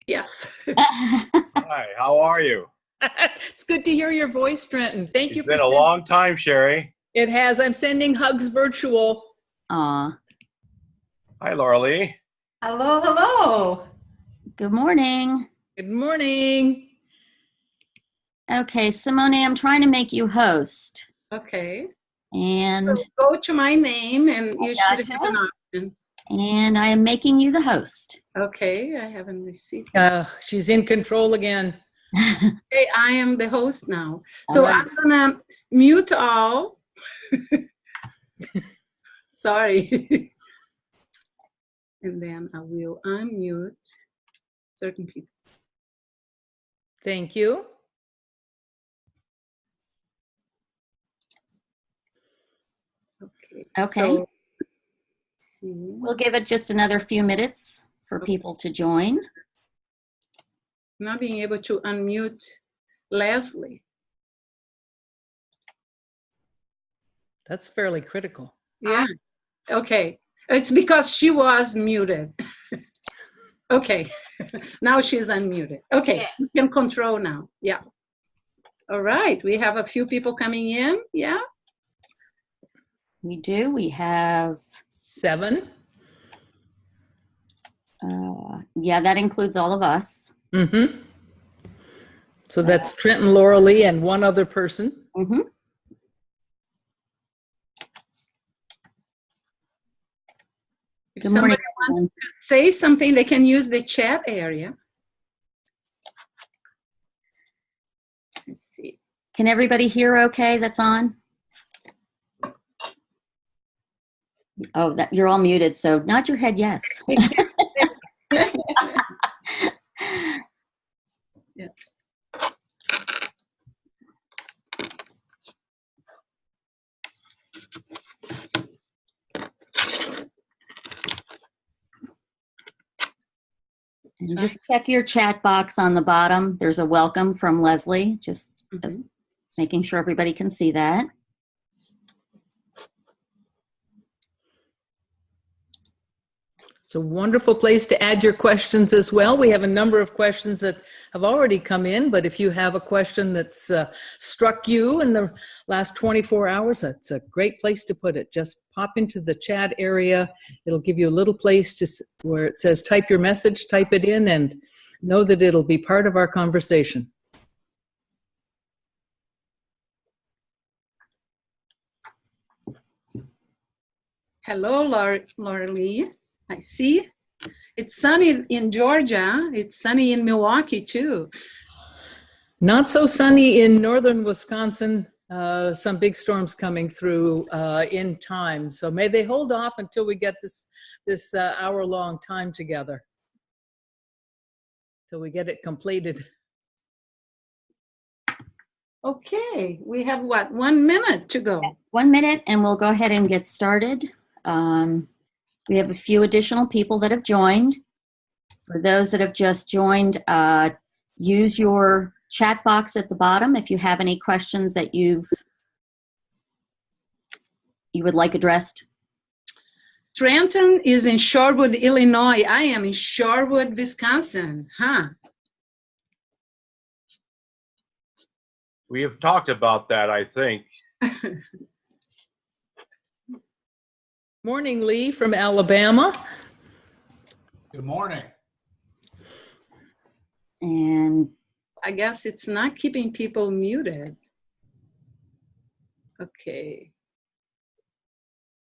Yes. Hi, how are you? It's good to hear your voice, Trenton. Thank you It's for been a sending. long time, Sherry. It has. I'm sending hugs virtual. Aw. Hi, Laura Lee. Hello, hello. Good morning. Good morning. Okay, Simone, I'm trying to make you host. Okay. And So go to my name and you should gotcha. have an option. and I am making you the host. Okay, I haven't received. She's in control again. Okay, I am the host now. So All right. I'm gonna mute all. Sorry. And then I will unmute certain people. Thank you. Okay. Okay. So, We'll give it just another few minutes for people to join. not being able to unmute Leslie. That's fairly critical. Yeah. Okay. It's because she was muted. Okay. Now she's unmuted. Okay. Yes. You can control now. Yeah. All right. We have a few people coming in. Yeah. We do. We have, 7. yeah, that includes all of us. Mm-hmm. So that's Trenton, Laura Lee, and one other person. Mm-hmm. If Good morning, somebody wants everyone. to say something, they can use the chat area. Let's see. Can everybody hear okay that's on? Oh, that you're all muted, so nod your head yes. Yeah. And just check your chat box on the bottom. There's a welcome from Leslie, just making sure everybody can see that. It's a wonderful place to add your questions as well. We have a number of questions that have already come in, but if you have a question that's struck you in the last 24 hours, that's a great place to put it. Just pop into the chat area. It'll give you a little place to where it says type your message, type it in, and know that it'll be part of our conversation. Hello, Laura Lee. I see. It's sunny in Georgia. It's sunny in Milwaukee, too. Not so sunny in northern Wisconsin. Some big storms coming through in time. So may they hold off until we get this hour-long time together. Till we get it completed. Okay, we have what, 1 minute to go. 1 minute and we'll go ahead and get started. We have a few additional people that have joined. For those that have just joined, use your chat box at the bottom if you have any questions that you would like addressed. Trenton is in Shorewood, Illinois. I am in Shorewood, Wisconsin. Huh? We have talked about that, I think. Morning, Lee from Alabama. Good morning. And I guess it's not keeping people muted. Okay.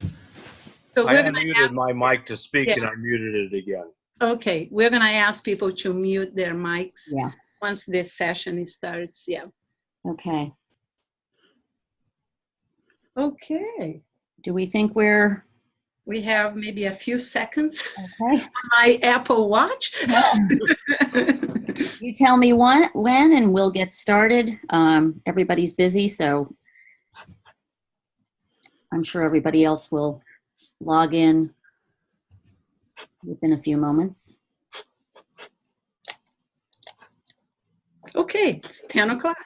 So I we're going to unmuted ask, my mic to speak Yeah. and I muted it again. okay, we're going to ask people to mute their mics yeah, once this session starts. Yeah. okay. Okay. Do we think We have maybe a few seconds okay? on my Apple Watch. You tell me when and we'll get started. Everybody's busy, so I'm sure everybody else will log in within a few moments. Okay, it's 10 o'clock.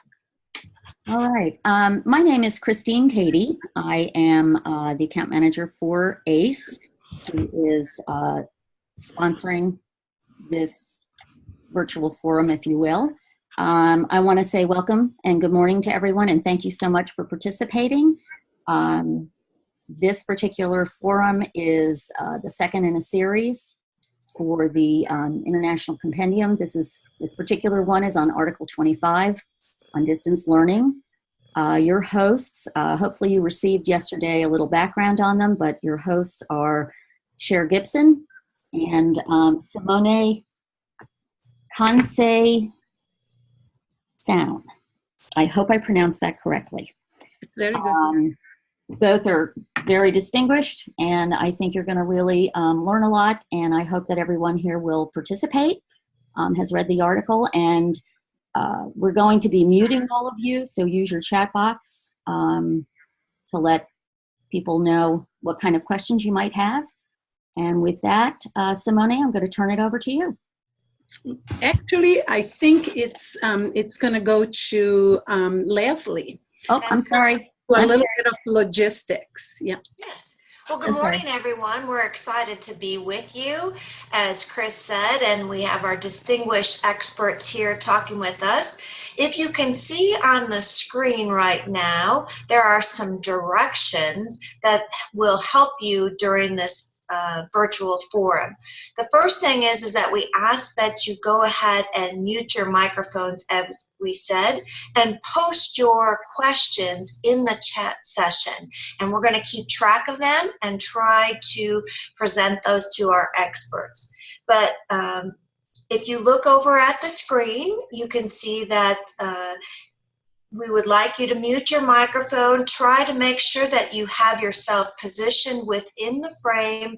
All right. My name is Christine Cady. I am the account manager for ACE, who is sponsoring this virtual forum, if you will. I want to say welcome and good morning to everyone, and thank you so much for participating. This particular forum is the second in a series for the International Compendium. This particular one is on Article 25 on distance learning. Your hosts, hopefully you received yesterday a little background on them, but your hosts are Cher Gibson and Simone Conceição. I hope I pronounced that correctly. Very good. Both are very distinguished, and I think you're going to really learn a lot, and I hope that everyone here will participate, has read the article, and we're going to be muting all of you, so use your chat box to let people know what kind of questions you might have. And with that, Simone, I'm going to turn it over to you. Actually, I think it's going to go to Leslie. Oh, I'm sorry. A little bit of logistics. Yeah. Yes. Well, So good sorry. morning, everyone. We're excited to be with you, as Chris said, and we have our distinguished experts here talking with us. If you can see on the screen right now, there are some directions that will help you during this virtual forum. The first thing is that we ask that you go ahead and mute your microphones, as we said, and post your questions in the chat session. And we're going to keep track of them and try to present those to our experts. But if you look over at the screen, you can see that we would like you to mute your microphone. Try to make sure that you have yourself positioned within the frame,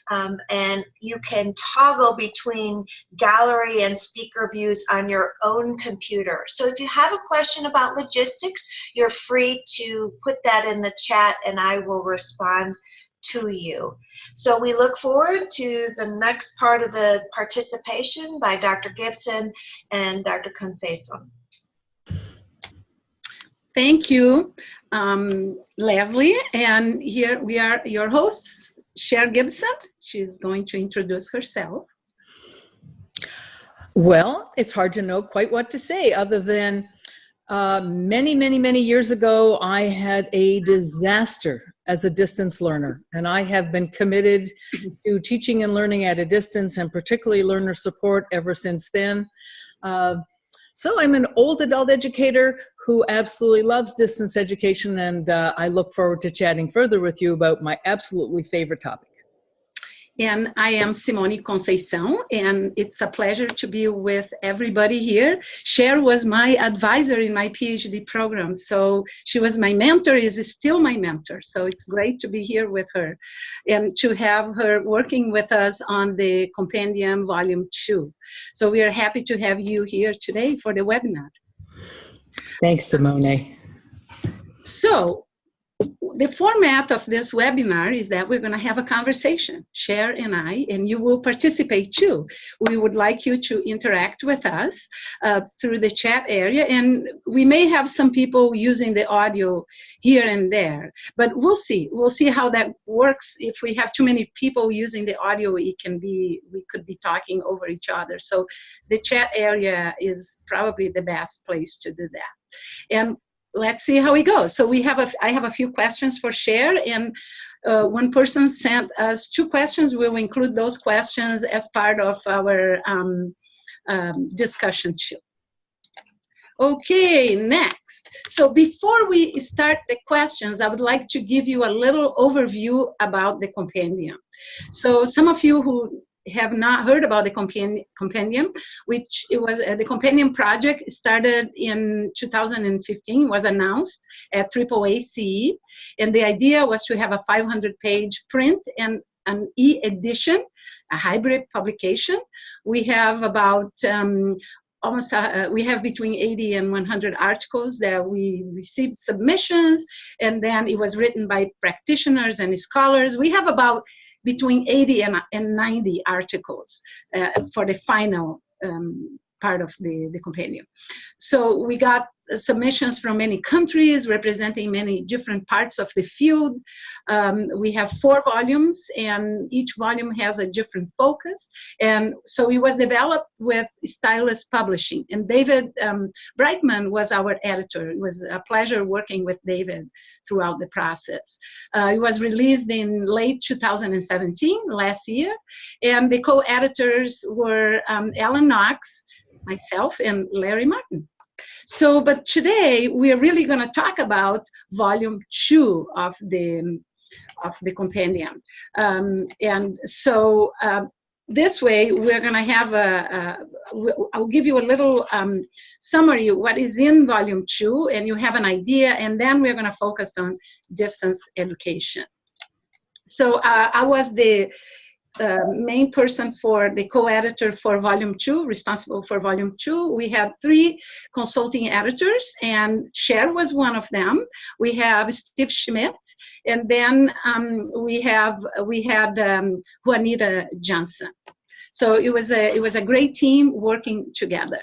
and you can toggle between gallery and speaker views on your own computer. So if you have a question about logistics, you're free to put that in the chat and I will respond to you. So we look forward to the next part of the participation by Dr. Gibson and Dr. Conceição. Thank you, Leslie. And here we are, your hosts, Cher Gibson. She's going to introduce herself. Well, it's hard to know quite what to say other than many years ago, I had a disaster as a distance learner, and I have been committed to teaching and learning at a distance, and particularly learner support ever since then. So I'm an old adult educator who absolutely loves distance education, and I look forward to chatting further with you about my absolutely favorite topic. And I am Simone Conceição, and it's a pleasure to be with everybody here. Cher was my advisor in my PhD program, so she was my mentor, is still my mentor. So it's great to be here with her and to have her working with us on the Compendium Volume 2. So we are happy to have you here today for the webinar. Thanks, Simone. So the format of this webinar is that we're going to have a conversation, Cher and I, and you will participate too. We would like you to interact with us through the chat area, and we may have some people using the audio here and there, but we'll see. We'll see how that works. If we have too many people using the audio, we could be talking over each other. So the chat area is probably the best place to do that. And let's see how it goes. So I have a few questions for Cher, and one person sent us 2 questions. We'll include those questions as part of our discussion too. Okay, next. So before we start the questions, I would like to give you a little overview about the compendium. So some of you who have not heard about the compendium, which it was the compendium project started in 2015, was announced at AAACE, and the idea was to have a 500-page print and an e-edition, a hybrid publication. We have about we have between 80 and 100 articles that we received submissions, and then it was written by practitioners and scholars. We have about between 80 and 90 articles for the final part of the compendium. So we got submissions from many countries representing many different parts of the field. We have 4 volumes, and each volume has a different focus. And so it was developed with Stylus Publishing. And David Brightman was our editor. It was a pleasure working with David throughout the process. It was released in late 2017, last year. And the co-editors were Alan Knox, myself, and Larry Martin. So, but today we are really going to talk about volume 2 of the compendium. And so this way we're going to have I'll give you a little summary of what is in volume 2, and you have an idea, and then we're going to focus on distance education. So I was the main person for the co-editor for volume 2, responsible for volume 2. We had 3 consulting editors, and Cher was one of them. We have Steve Schmidt, and then we had Juanita Johnson. So it was a great team working together.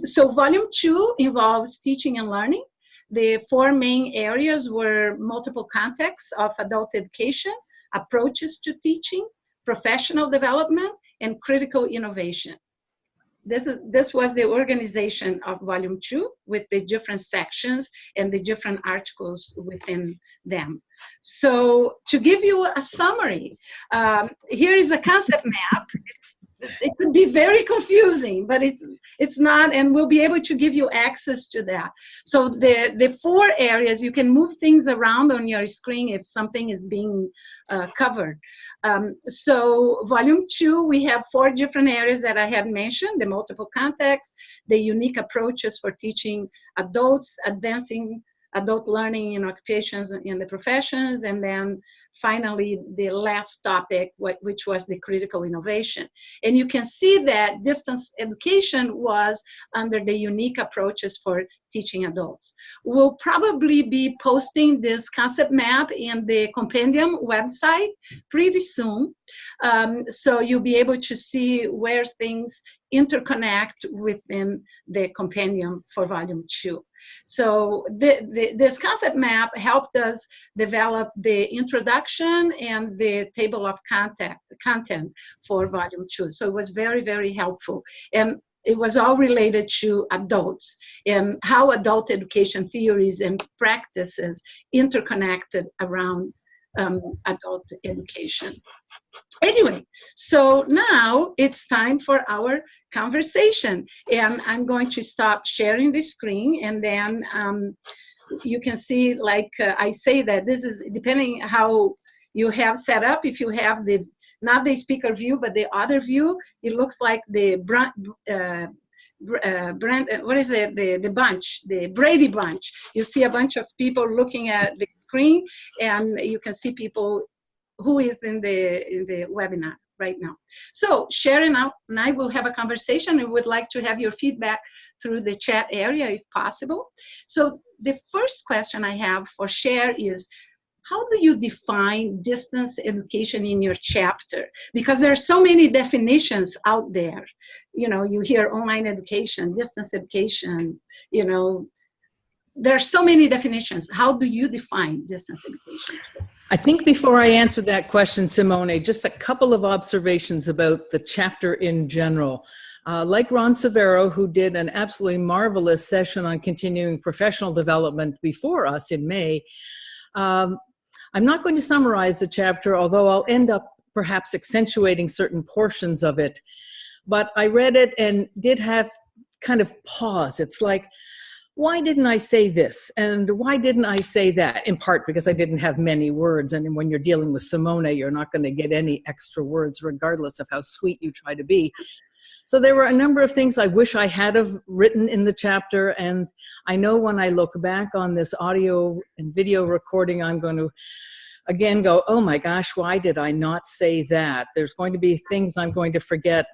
So volume 2 involves teaching and learning. The 4 main areas were multiple contexts of adult education, approaches to teaching, professional development, and critical innovation. This was the organization of volume 2 with the different sections and the different articles within them. So to give you a summary, here is a concept map. It could be very confusing, but it's not, and we'll be able to give you access to that. So the 4 areas, you can move things around on your screen if something is being covered. So volume 2, we have 4 different areas that I had mentioned: the multiple contexts, the unique approaches for teaching adults, advancing adult learning in occupations and in the professions, and then finally the last topic, which was the critical innovation. And you can see that distance education was under the unique approaches for teaching adults. We'll probably be posting this concept map in the compendium website pretty soon. So you'll be able to see where things interconnect within the compendium for volume 2. So this concept map helped us develop the introduction and the table of content for volume 2. So it was very, very helpful. And it was all related to adults and how adult education theories and practices interconnected around adult education. Anyway, so now it's time for our conversation, and I'm going to stop sharing the screen, and then you can see, like I say, that this is depending how you have set up. If you have not the speaker view, but the other view, it looks like the the bunch, the Brady Bunch. You see a bunch of people looking at the screen, and you can see people who is in the webinar right now. So Sharon and I will have a conversation, and would like to have your feedback through the chat area if possible. So the first question I have for Cher is, how do you define distance education in your chapter? Because there are so many definitions out there. You know, you hear online education, distance education, you know, there are so many definitions. How do you define distance education? I think before I answer that question, Simone, just a couple of observations about the chapter in general. Like Ron Severo, who did an absolutely marvelous session on continuing professional development before us in May, I'm not going to summarize the chapter, although I'll end up perhaps accentuating certain portions of it. But I read it and did have kind of pause. It's like, why didn't I say this? And why didn't I say that? In part because I didn't have many words. And when you're dealing with Simone, you're not going to get any extra words, regardless of how sweet you try to be. So there were a number of things I wish I had have written in the chapter. And I know when I look back on this audio and video recording, I'm going to again go, oh my gosh, why did I not say that? There's going to be things I'm going to forget.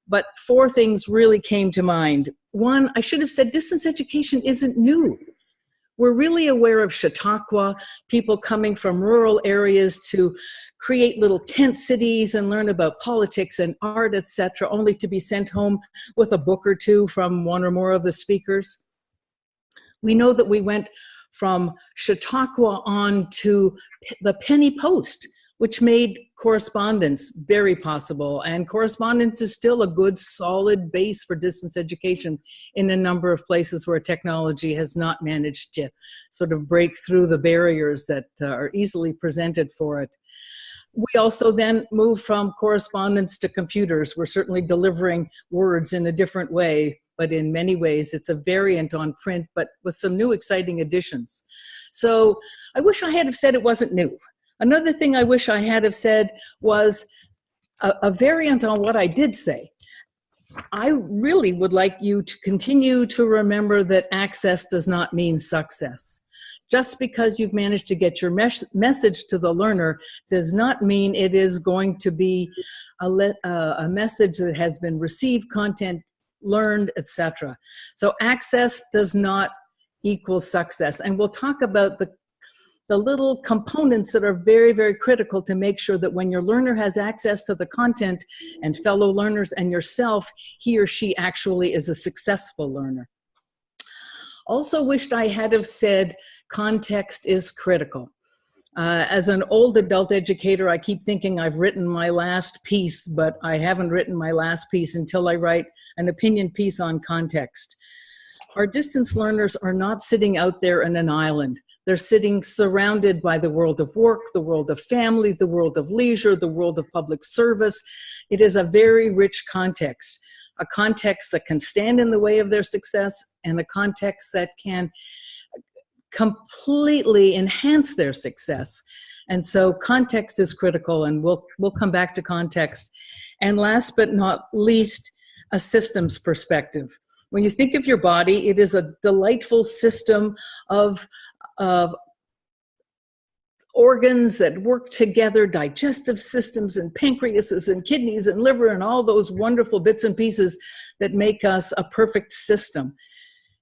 But 4 things really came to mind. One, I should have said distance education isn't new. We're really aware of Chautauqua, people coming from rural areas to create little tent cities and learn about politics and art, etc., only to be sent home with a book or two from one or more of the speakers. We know that we went from Chautauqua on to the Penny Post, which made correspondence very possible. And correspondence is still a good, solid base for distance education in a number of places where technology has not managed to sort of break through the barriers that are easily presented for it. We also then move from correspondence to computers. We're certainly delivering words in a different way, but in many ways it's a variant on print, but with some new exciting additions. So I wish I had have said it wasn't new. Another thing I wish I had have said was a variant on what I did say. I really would like you to continue to remember that access does not mean success. Just because you've managed to get your message to the learner does not mean it is going to be a message that has been received, content learned, etc. So access does not equal success. And we'll talk about the little components that are very, very critical to make sure that when your learner has access to the content and fellow learners and yourself, he or she actually is a successful learner. Also wished I had have said context is critical. As an old adult educator, I keep thinking I've written my last piece, but I haven't written my last piece until I write an opinion piece on context. Our distance learners are not sitting out there in an island. They're sitting surrounded by the world of work, the world of family, the world of leisure, the world of public service. It is a very rich context, a context that can stand in the way of their success and a context that can completely enhance their success. And so context is critical, and we'll come back to context. And last but not least, a systems perspective. When you think of your body, it is a delightful system of organs that work together, digestive systems and pancreases and kidneys and liver and all those wonderful bits and pieces that make us a perfect system.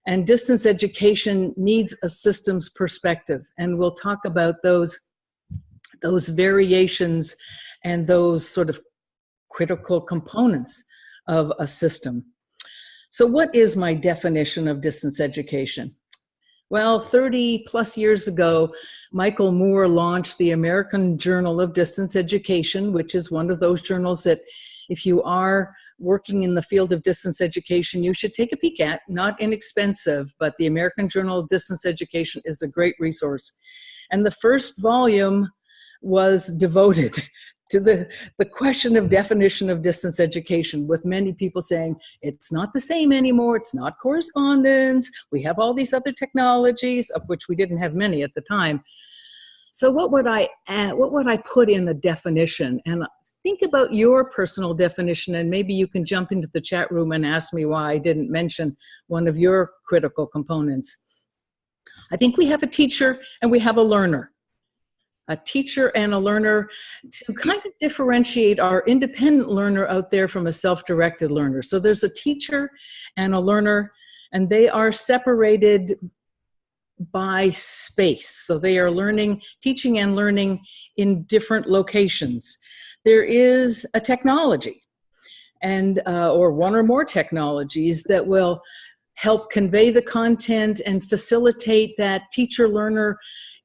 And distance education needs a systems perspective. And we'll talk about those variations and those sort of critical components of a system. So what is my definition of distance education? Well, 30 plus years ago, Michael Moore launched the American Journal of Distance Education, which is one of those journals that if you are working in the field of distance education, you should take a peek at. Not inexpensive, but the American Journal of Distance Education is a great resource. And the first volume was devoted to the question of definition of distance education, with many people saying, it's not the same anymore, it's not correspondence, we have all these other technologies, of which we didn't have many at the time. So what would I add, what would I put in the definition? And think about your personal definition, and maybe you can jump into the chat room and ask me why I didn't mention one of your critical components. I think we have a teacher and we have a learner. A teacher and a learner to kind of differentiate our independent learner out there from a self-directed learner. So there's a teacher and a learner, and they are separated by space. So they are learning, teaching and learning in different locations. There is a technology and or one or more technologies that will help convey the content and facilitate that teacher-learner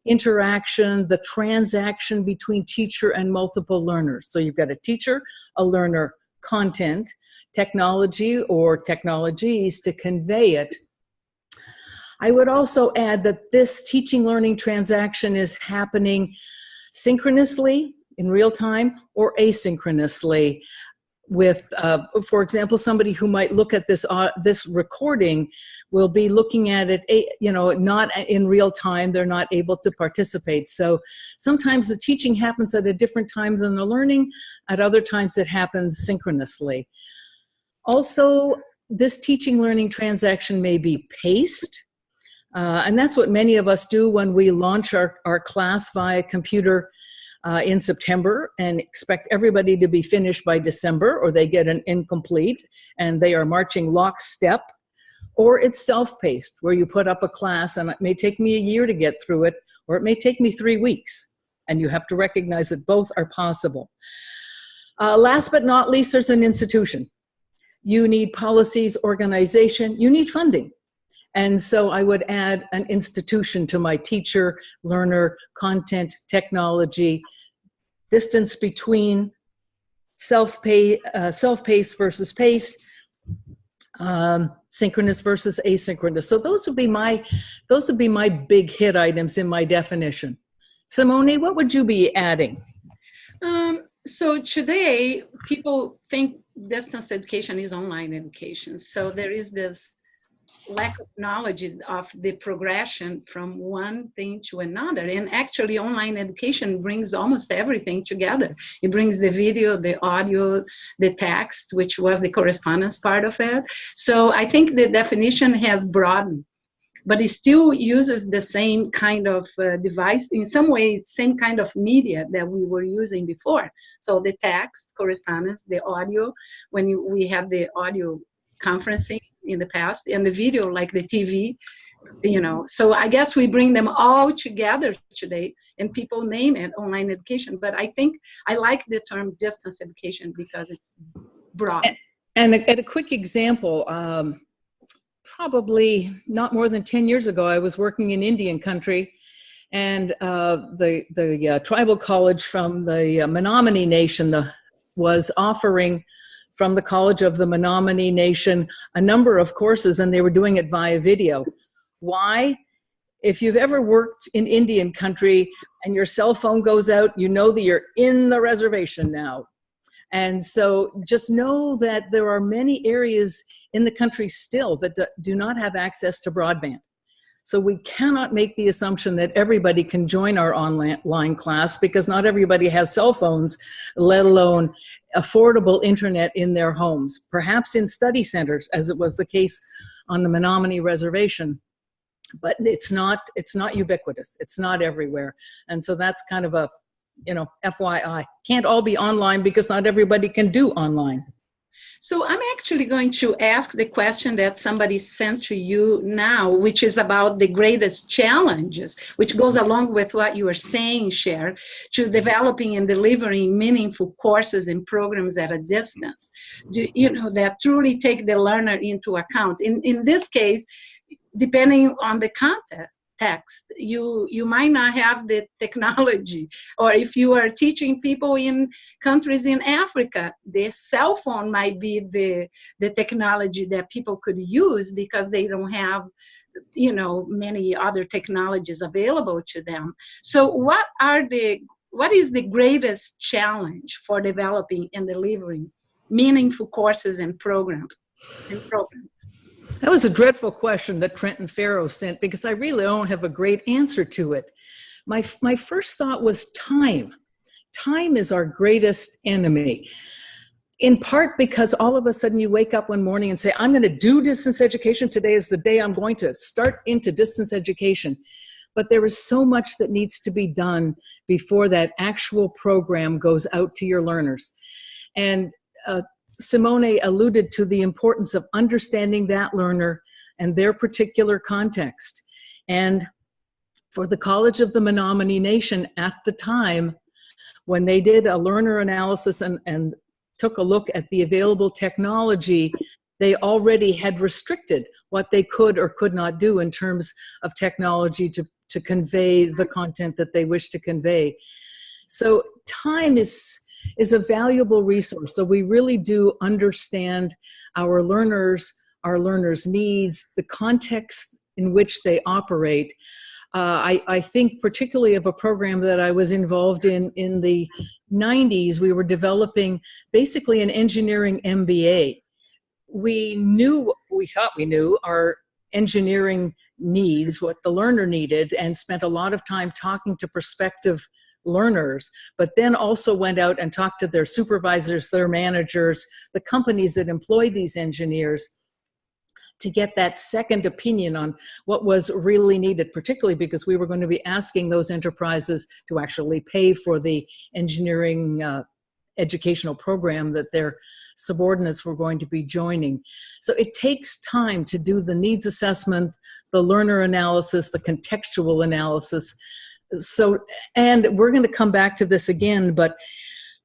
interaction, the transaction between teacher and multiple learners. So you've got a teacher, a learner, content, technology or technologies to convey it. I would also add that this teaching learning transaction is happening synchronously in real time or asynchronously with, for example, somebody who might look at this recording will be looking at it, not in real time. They're not able to participate. So sometimes the teaching happens at a different time than the learning. At other times it happens synchronously. Also, this teaching learning transaction may be paced. And that's what many of us do when we launch our class via computer in September and expect everybody to be finished by December, or they get an incomplete and they are marching lockstep. or it's self-paced, where you put up a class and it may take me a year to get through it, or it may take me 3 weeks. And you have to recognize that both are possible. Last but not least, there's an institution. You need policies, organization, you need funding. And so I would add an institution to my teacher, learner, content, technology, distance between self-paced versus paced, synchronous versus asynchronous. So those would be my big hit items in my definition. Simone, what would you be adding? So today, people think distance education is online education. So there is this lack of knowledge of the progression from one thing to another. And actually, online education brings almost everything together. It brings the video, the audio, the text, which was the correspondence part of it. So I think the definition has broadened, but it still uses the same kind of device, in some way, same kind of media that we were using before. So the text, correspondence, the audio, when we have the audio conferencing in the past, and the video, like the TV, So I guess we bring them all together today, and people name it online education. But I think I like the term distance education because it's broad. And a quick example, probably not more than 10 years ago, I was working in Indian country, and the tribal college from the Menominee Nation was offering from the College of the Menominee Nation a number of courses, and they were doing it via video. Why? If you've ever worked in Indian country and your cell phone goes out, you know that you're in the reservation now. And so just know that there are many areas in the country still that do not have access to broadband. So we cannot make the assumption that everybody can join our online class, because not everybody has cell phones, let alone affordable internet in their homes, perhaps in study centers, as it was the case on the Menominee Reservation. But it's not ubiquitous. It's not everywhere. And so that's kind of a, FYI. Can't all be online because not everybody can do online. So I'm actually going to ask the question that somebody sent to you now, which is about the greatest challenges, which goes along with what you were saying, Cher, to developing and delivering meaningful courses and programs at a distance, that truly take the learner into account. In this case, depending on the context, you might not have the technology, or if you are teaching people in countries in Africa, the cell phone might be the technology that people could use because they don't have many other technologies available to them. So what is the greatest challenge for developing and delivering meaningful courses and programs? That was a dreadful question that Trenton Farrow sent, because I really don't have a great answer to it. My first thought was time. Time is our greatest enemy, in part because all of a sudden you wake up one morning and say, I'm going to do distance education. Today is the day I'm going to start into distance education. But there is so much that needs to be done before that actual program goes out to your learners. And Simone alluded to the importance of understanding that learner and their particular context. And for the College of the Menominee Nation at the time, when they did a learner analysis and took a look at the available technology, they already had restricted what they could or could not do in terms of technology to convey the content that they wish to convey. So time is a valuable resource. So we really do understand our learners' needs, the context in which they operate. I think particularly of a program that I was involved in the 90s. We were developing basically an engineering MBA. We thought we knew our engineering needs, what the learner needed, and spent a lot of time talking to prospective learners, but then also went out and talked to their supervisors, their managers, the companies that employed these engineers, to get that second opinion on what was really needed, particularly because we were going to be asking those enterprises to actually pay for the engineering educational program that their subordinates were going to be joining. So it takes time to do the needs assessment, the learner analysis, the contextual analysis. So, and we're going to come back to this again, but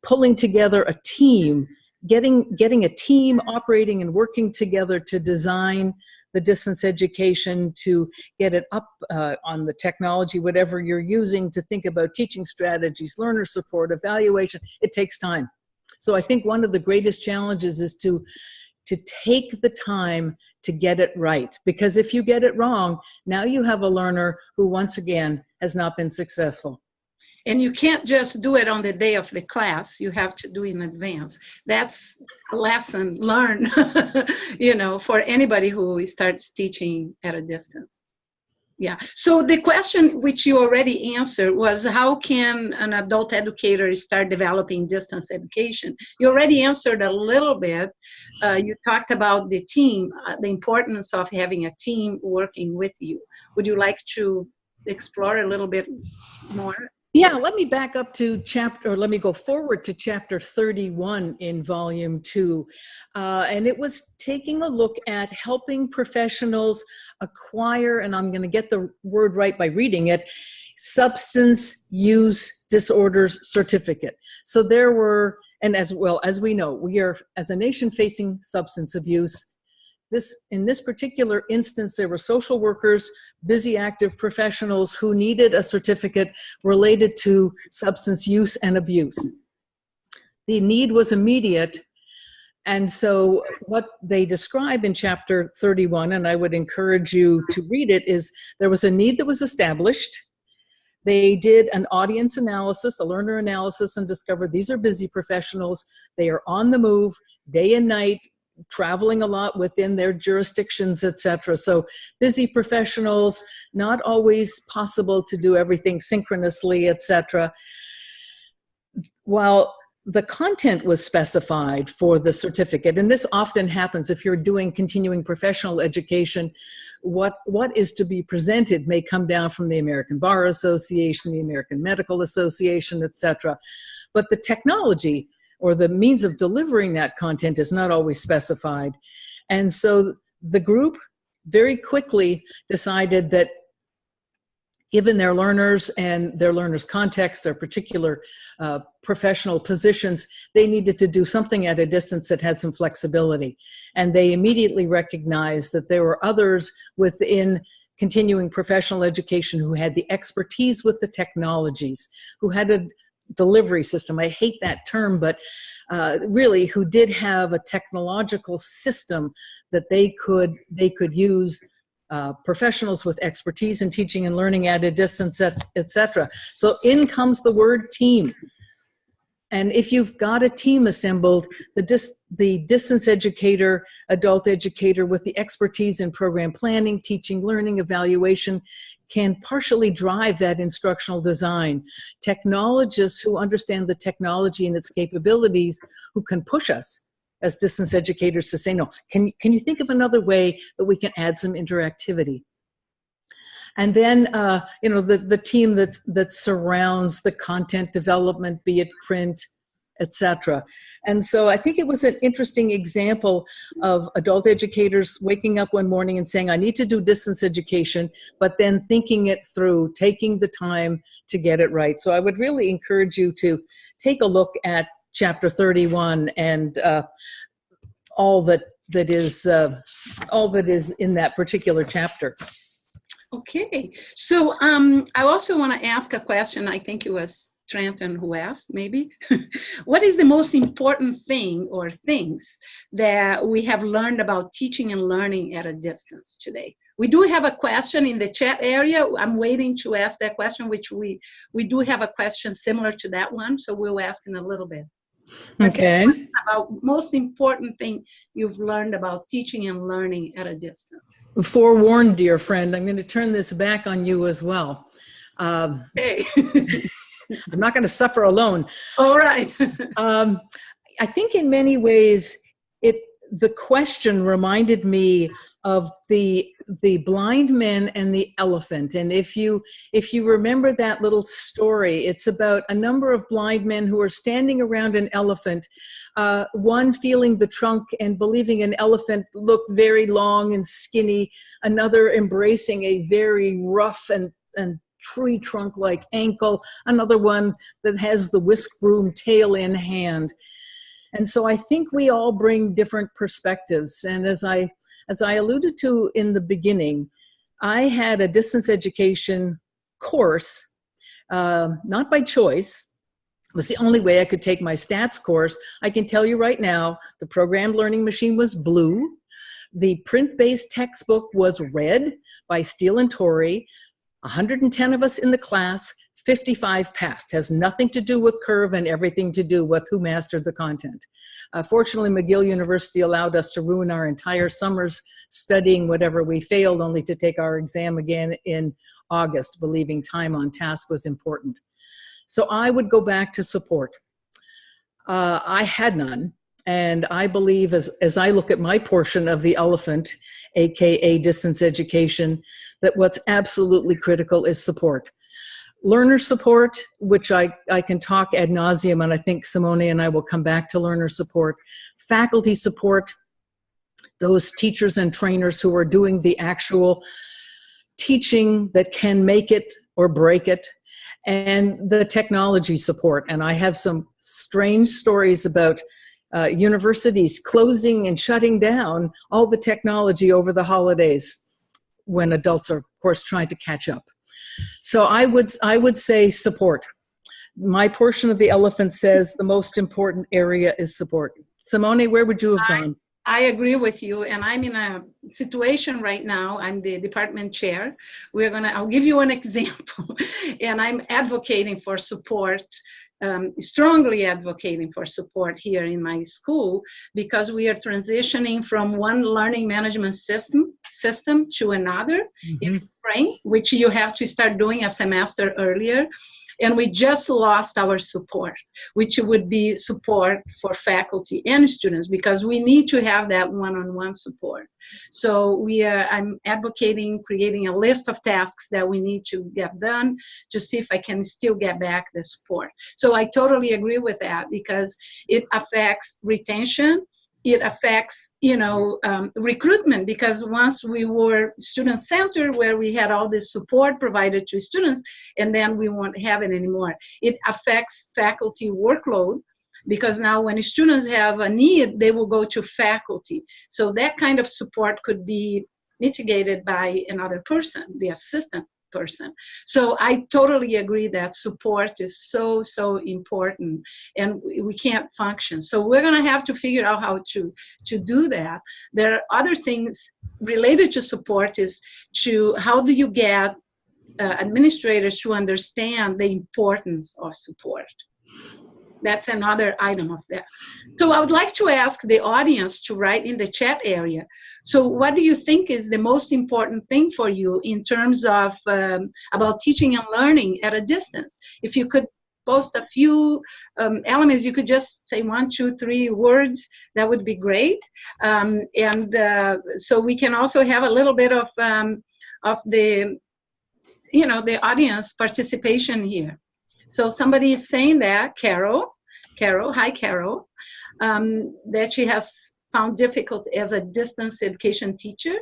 pulling together a team, getting a team operating and working together to design the distance education, to get it up on the technology, whatever you're using, to think about teaching strategies, learner support, evaluation, it takes time. So I think one of the greatest challenges is to take the time to get it right. Because if you get it wrong, now you have a learner who, once again, has not been successful. And you can't just do it on the day of the class. You have to do it in advance. That's a lesson learned, for anybody who starts teaching at a distance. Yeah. So the question which you already answered was, how can an adult educator start developing distance education? You already answered a little bit. You talked about the team, the importance of having a team working with you. Would you like to explore a little bit more? Yeah, let me back up to let me go forward to chapter 31 in volume 2. And it was taking a look at helping professionals acquire, and I'm going to get the word right by reading it, substance use disorders certificate. So there were, and as well as we know, we are, as a nation, facing substance abuse. In this particular instance, there were social workers, busy, active professionals who needed a certificate related to substance use and abuse. The need was immediate, and so what they describe in chapter 31, and I would encourage you to read it, is there was a need that was established. They did an audience analysis, a learner analysis, and discovered these are busy professionals. They are on the move day and night, traveling a lot within their jurisdictions, etc. So busy professionals, not always possible to do everything synchronously, etc. While the content was specified for the certificate, and this often happens if you're doing continuing professional education, what is to be presented may come down from the American Bar Association, the American Medical Association, etc. But the technology or the means of delivering that content is not always specified. And so the group very quickly decided that given their learners and their learners' context, their particular professional positions, they needed to do something at a distance that had some flexibility. And they immediately recognized that there were others within continuing professional education who had the expertise with the technologies, who had a delivery system. I hate that term, but really who did have a technological system that they could use, professionals with expertise in teaching and learning at a distance, etc. So in comes the word team. And if you've got a team assembled, the distance educator, adult educator with the expertise in program planning, teaching, learning, evaluation, can partially drive that instructional design. Technologists who understand the technology and its capabilities, who can push us as distance educators to say, no, can you think of another way that we can add some interactivity? And then, the team that surrounds the content development, be it print, etc. And so I think it was an interesting example of adult educators waking up one morning and saying, I need to do distance education, but then thinking it through, taking the time to get it right. So I would really encourage you to take a look at chapter 31 and all that is in that particular chapter. Okay, so I also want to ask a question. I think it was Trenton who asked, maybe. What is the most important thing or things that we have learned about teaching and learning at a distance today? We do have a question in the chat area. I'm waiting to ask that question, which we do have a question similar to that one, so we'll ask in a little bit. Okay. About most important thing you've learned about teaching and learning at a distance. Forewarned, dear friend, I'm going to turn this back on you as well. Hey. I'm not going to suffer alone. All right. I think in many ways, the question reminded me of the the blind men and the elephant. And if you remember that little story, it's about a number of blind men who are standing around an elephant, one feeling the trunk and believing an elephant looked very long and skinny, another embracing a very rough and tree trunk like ankle, another one that has the whisk broom tail in hand. And so I think we all bring different perspectives. And as I alluded to in the beginning, I had a distance education course, not by choice. It was the only way I could take my stats course. I can tell you right now, the programmed learning machine was blue. The print-based textbook was red by Steele and Torrey. 110 of us in the class, 55 passed. Has nothing to do with curve and everything to do with who mastered the content. Fortunately, McGill University allowed us to ruin our entire summers studying whatever we failed, only to take our exam again in August, believing time on task was important. So I would go back to support. I had none. And I believe as I look at my portion of the elephant, AKA distance education, that what's absolutely critical is support. Learner support, which I can talk ad nauseum, and I think Simone and I will come back to learner support. Faculty support, those teachers and trainers who are doing the actual teaching that can make it or break it, and the technology support. And I have some strange stories about universities closing and shutting down all the technology over the holidays when adults are, of course, trying to catch up. So I would say support. My portion of the elephant says the most important area is support. Simone, where would you have gone? I agree with you, and I'm in a situation right now. I'm the department chair. I'll give you an example, and I'm advocating for support, strongly advocating for support here in my school, because we are transitioning from one learning management system to another in spring, which you have to start doing a semester earlier. And we just lost our support, which would be support for faculty and students, because we need to have that one-on-one support. So I'm advocating creating a list of tasks that we need to get done to see if I can still get back the support. So I totally agree with that, because it affects retention. It affects, recruitment, because once we were student-centered, where we had all this support provided to students, and then we won't have it anymore. It affects faculty workload, because now when students have a need, they will go to faculty. So that kind of support could be mitigated by another person, the assistant person. So I totally agree that support is so important, and we can't function. So we're going to have to figure out how to do that. There are other things related to support, is how do you get administrators to understand the importance of support. That's another item of that. So I would like to ask the audience to write in the chat area. So what do you think is the most important thing for you in terms of about teaching and learning at a distance? If you could post a few elements, you could just say 1, 2, 3 words, that would be great. So we can also have a little bit of the, the audience participation here. So somebody is saying that, Carol, hi Carol, that she has found difficult as a distance education teacher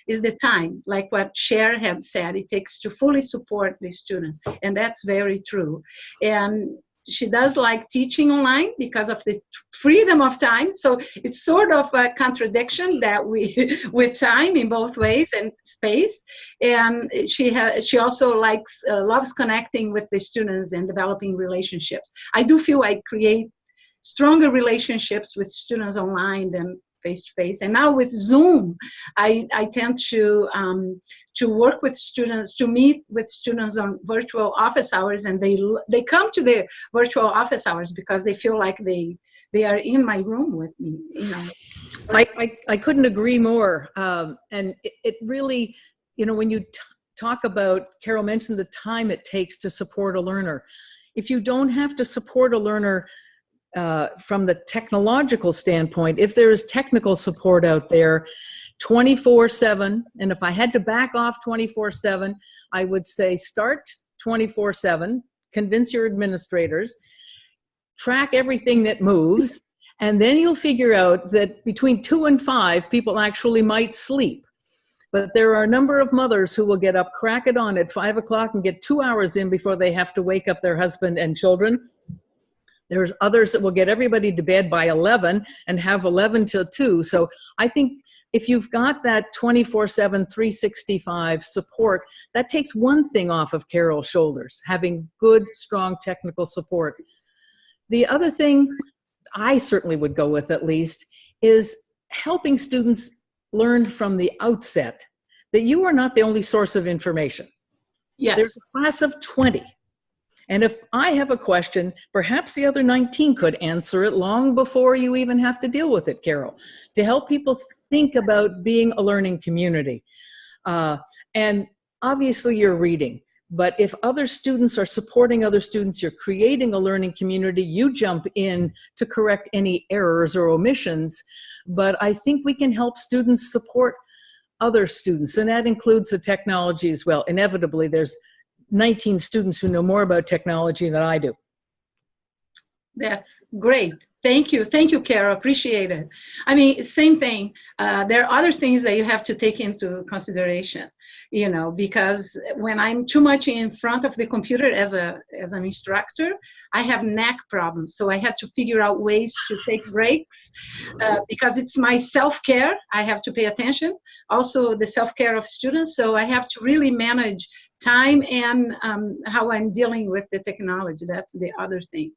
is the time, like what Cher had said, it takes to fully support the students, and that's very true. And she does like teaching online because of the freedom of time. So it's sort of a contradiction that with time in both ways and space. And she also loves connecting with the students and developing relationships. I do feel I create stronger relationships with students online than face-to-face. And now with Zoom, I tend to work with students, to meet with students on virtual office hours, and they come to the virtual office hours because they feel like they are in my room with me. I couldn't agree more. And it really, when you talk about, Carol mentioned the time it takes to support a learner. If you don't have to support a learner from the technological standpoint, if there is technical support out there 24/7, and if I had to back off 24/7, I would say start 24/7, convince your administrators, track everything that moves, and then you'll figure out that between 2 and 5, people actually might sleep. But there are a number of mothers who will get up, crack it on at 5 o'clock and get 2 hours in before they have to wake up their husband and children. There's others that will get everybody to bed by 11 and have 11 till 2. So I think if you've got that 24/7, 365 support, that takes one thing off of Carol's shoulders, having good, strong technical support. The other thing I certainly would go with, at least, is helping students learn from the outset that you are not the only source of information. Yes. There's a class of 20. And if I have a question, perhaps the other 19 could answer it long before you even have to deal with it, Carol, to help people think about being a learning community. And obviously you're reading, but if other students are supporting other students, you're creating a learning community, you jump in to correct any errors or omissions. But I think we can help students support other students, and that includes the technology as well. Inevitably, there's 19 students who know more about technology than I do. That's great. Thank you. Thank you, Carol. Appreciate it. I mean, same thing. There are other things that you have to take into consideration, you know, because when I'm too much in front of the computer as an instructor, I have neck problems. So I have to figure out ways to take breaks because it's my self-care. I have to pay attention. Also the self-care of students. So I have to really manage time and how I'm dealing with the technology. That's the other thing.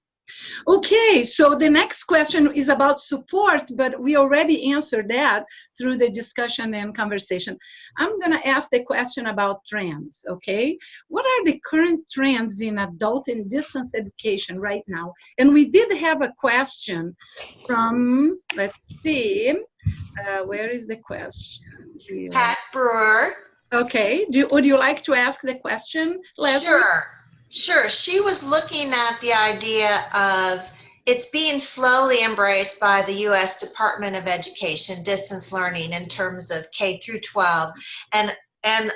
Okay, so the next question is about support, but we already answered that through the discussion and conversation. I'm going to ask the question about trends, okay? What are the current trends in adult and distance education right now? And we did have a question from, let's see, where is the question here? Pat Brewer. Okay, would you like to ask the question, Leslie? Sure. She was looking at the idea of it's being slowly embraced by the U.S. Department of Education, distance learning in terms of K through 12 and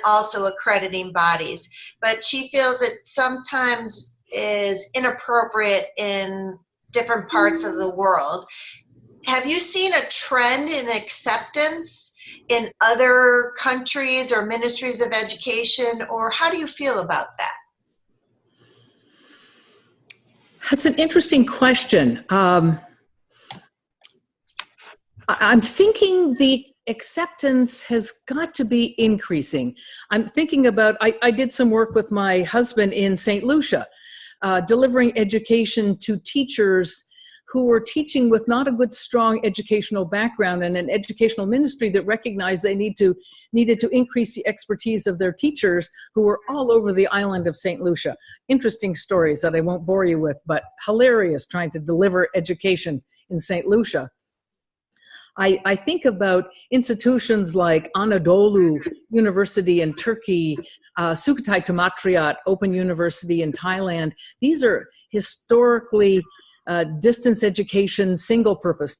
also accrediting bodies. But she feels it sometimes is inappropriate in different parts of the world. Have you seen a trend in acceptance in other countries or ministries of education, or how do you feel about that? That's an interesting question. I'm thinking the acceptance has got to be increasing. I'm thinking about, I did some work with my husband in St. Lucia, delivering education to teachers who were teaching with not a good, strong educational background and an educational ministry that recognized they needed to increase the expertise of their teachers who were all over the island of St. Lucia. Interesting stories that I won't bore you with, but hilarious trying to deliver education in St. Lucia. I think about institutions like Anadolu University in Turkey, Sukhothai Tamatriat Open University in Thailand. These are historically distance education, single purpose,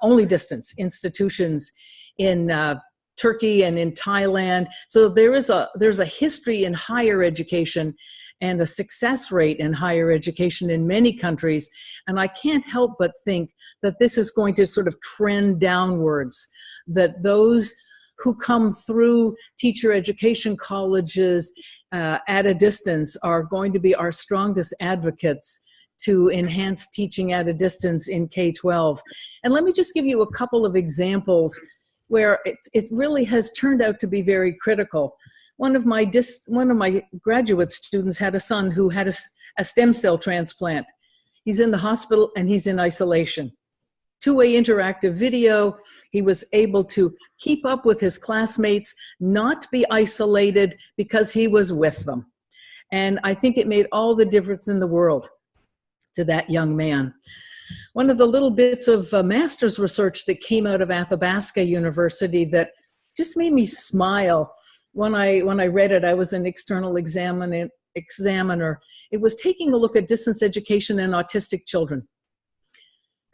only distance institutions in Turkey and in Thailand. So there's a history in higher education and a success rate in higher education in many countries. And I can't help but think that this is going to sort of trend downwards, that those who come through teacher education colleges at a distance are going to be our strongest advocates to enhance teaching at a distance in K-12. And let me just give you a couple of examples where it really has turned out to be very critical. One of my graduate students had a son who had a stem cell transplant. He's in the hospital and he's in isolation. Two-way interactive video. He was able to keep up with his classmates, not be isolated because he was with them. And I think it made all the difference in the world to that young man. One of the little bits of master's research that came out of Athabasca University that just made me smile when I read it. I was an external examiner Examiner. It was taking a look at distance education and autistic children.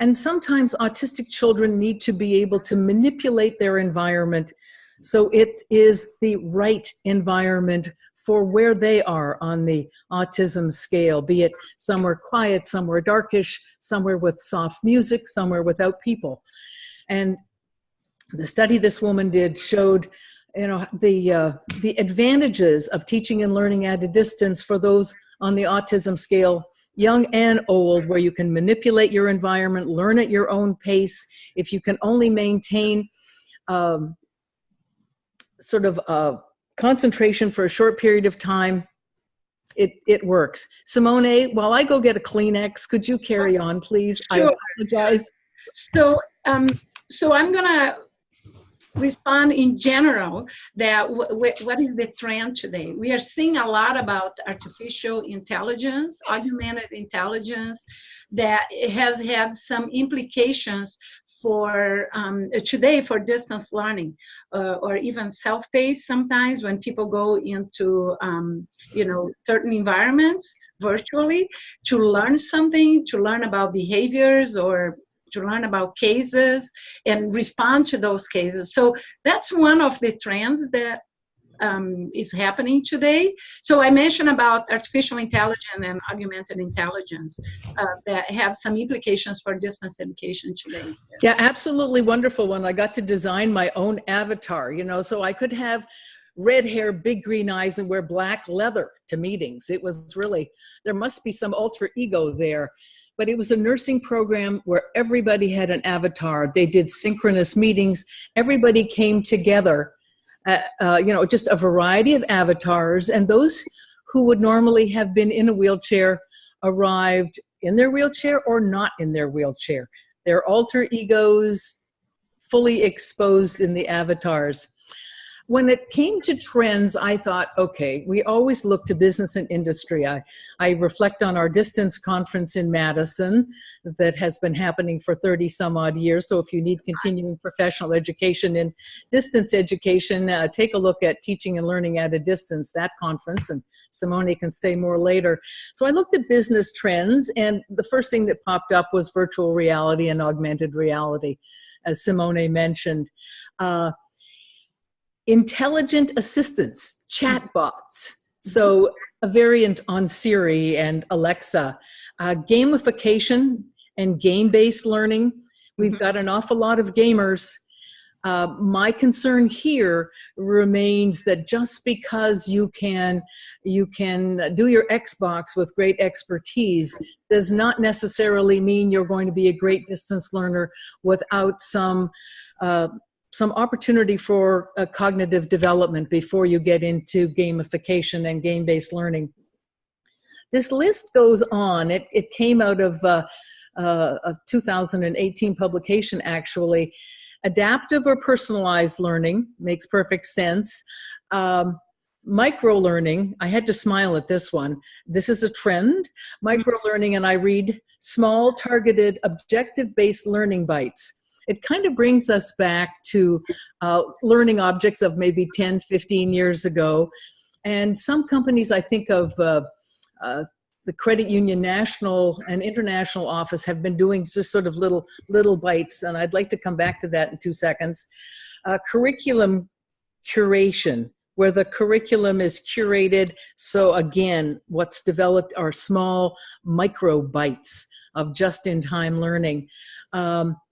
And sometimes autistic children need to be able to manipulate their environment so it is the right environment for where they are on the autism scale, be it somewhere quiet, somewhere darkish, somewhere with soft music, somewhere without people. And the study this woman did showed, the advantages of teaching and learning at a distance for those on the autism scale, young and old, where you can manipulate your environment, learn at your own pace. If you can only maintain sort of concentration for a short period of time, it works. Simone, while I go get a Kleenex, could you carry on, please? Sure. I apologize. So I'm gonna respond in general that what is the trend today? We are seeing a lot about artificial intelligence, augmented intelligence, that it has had some implications for today for distance learning or even self-paced sometimes when people go into certain environments virtually to learn something, to learn about behaviors or to learn about cases and respond to those cases. So that's one of the trends that is happening today. So I mentioned about artificial intelligence and augmented intelligence that have some implications for distance education today. Yeah, absolutely wonderful one. I got to design my own avatar, so I could have red hair, big green eyes, and wear black leather to meetings. It was really, there must be some alter ego there. But it was a nursing program where everybody had an avatar. They did synchronous meetings. Everybody came together, just a variety of avatars. And those who would normally have been in a wheelchair arrived in their wheelchair or not in their wheelchair. Their alter egos fully exposed in the avatars. When it came to trends, I thought, okay, we always look to business and industry. I reflect on our distance conference in Madison that has been happening for 30 some odd years. So if you need continuing professional education in distance education, take a look at Teaching and Learning at a Distance, that conference, and Simone can say more later. So I looked at business trends, and the first thing that popped up was virtual reality and augmented reality, as Simone mentioned. Intelligent assistants, chatbots, so a variant on Siri and Alexa, gamification and game-based learning. We've got an awful lot of gamers. My concern here remains that just because you can do your Xbox with great expertise does not necessarily mean you're going to be a great distance learner without some opportunity for cognitive development before you get into gamification and game-based learning. This list goes on. It came out of a 2018 publication, actually. Adaptive or personalized learning makes perfect sense. Micro-learning, I had to smile at this one. This is a trend. Micro-learning, and I read small, targeted, objective-based learning bites. It kind of brings us back to learning objects of maybe 10, 15 years ago. And some companies, I think of the Credit Union National and International Office, have been doing just sort of little bites. And I'd like to come back to that in 2 seconds. Curriculum curation, where the curriculum is curated. So again, what's developed are small micro bites of just-in-time learning.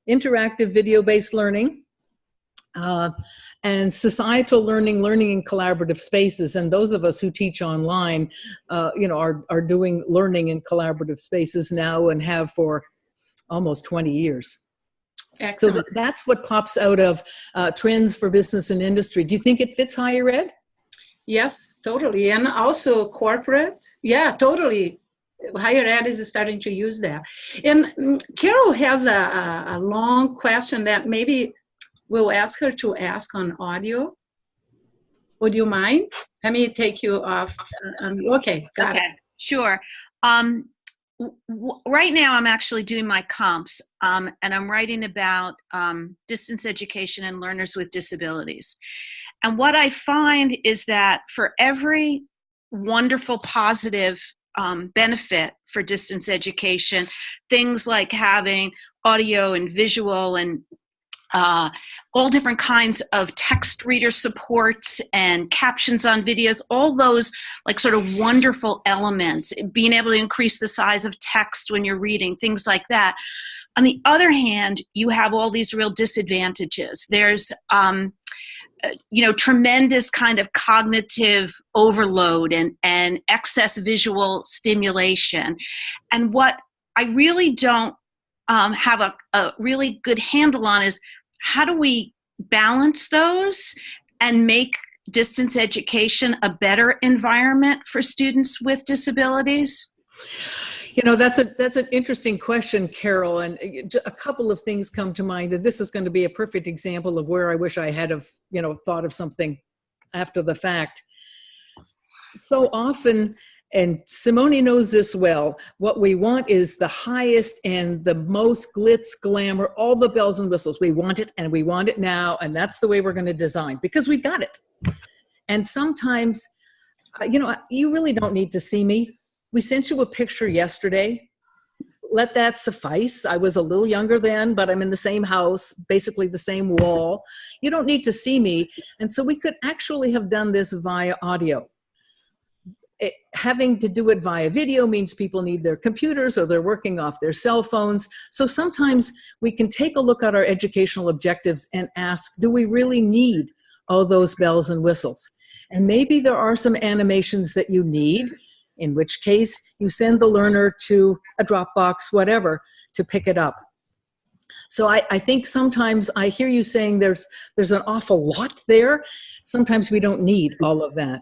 Interactive video-based learning, and societal learning in collaborative spaces. And those of us who teach online, are doing learning in collaborative spaces now and have for almost 20 years. Excellent. So that's what pops out of trends for business and industry. Do you think it fits higher ed? Yes, totally. And also corporate. Yeah, totally. Higher ed is starting to use that. And Carol has a long question that maybe we'll ask her to ask on audio. Would you mind? Let me take you off. Okay, got it. Sure. Right now I'm actually doing my comps, and I'm writing about distance education and learners with disabilities. And what I find is that for every wonderful positive benefit for distance education. Things like having audio and visual and all different kinds of text reader supports and captions on videos, all those like sort of wonderful elements, being able to increase the size of text when you're reading, things like that. On the other hand, you have all these real disadvantages. There's tremendous kind of cognitive overload and excess visual stimulation. And what I really don't have a really good handle on is how do we balance those and make distance education a better environment for students with disabilities? That's an interesting question, Carol, and a couple of things come to mind, and this is going to be a perfect example of where I wish I had thought of something after the fact. So often, and Simone knows this well, what we want is the highest and the most glitz, glamour, all the bells and whistles. We want it, and we want it now, and that's the way we're going to design because we've got it. And sometimes, you really don't need to see me. We sent you a picture yesterday. Let that suffice. I was a little younger then, but I'm in the same house, basically the same wall. You don't need to see me. And so we could actually have done this via audio. Having to do it via video means people need their computers or they're working off their cell phones. So sometimes we can take a look at our educational objectives and ask, do we really need all those bells and whistles? And maybe there are some animations that you need, in which case you send the learner to a Dropbox, whatever, to pick it up. So I think sometimes I hear you saying there's an awful lot there. Sometimes we don't need all of that.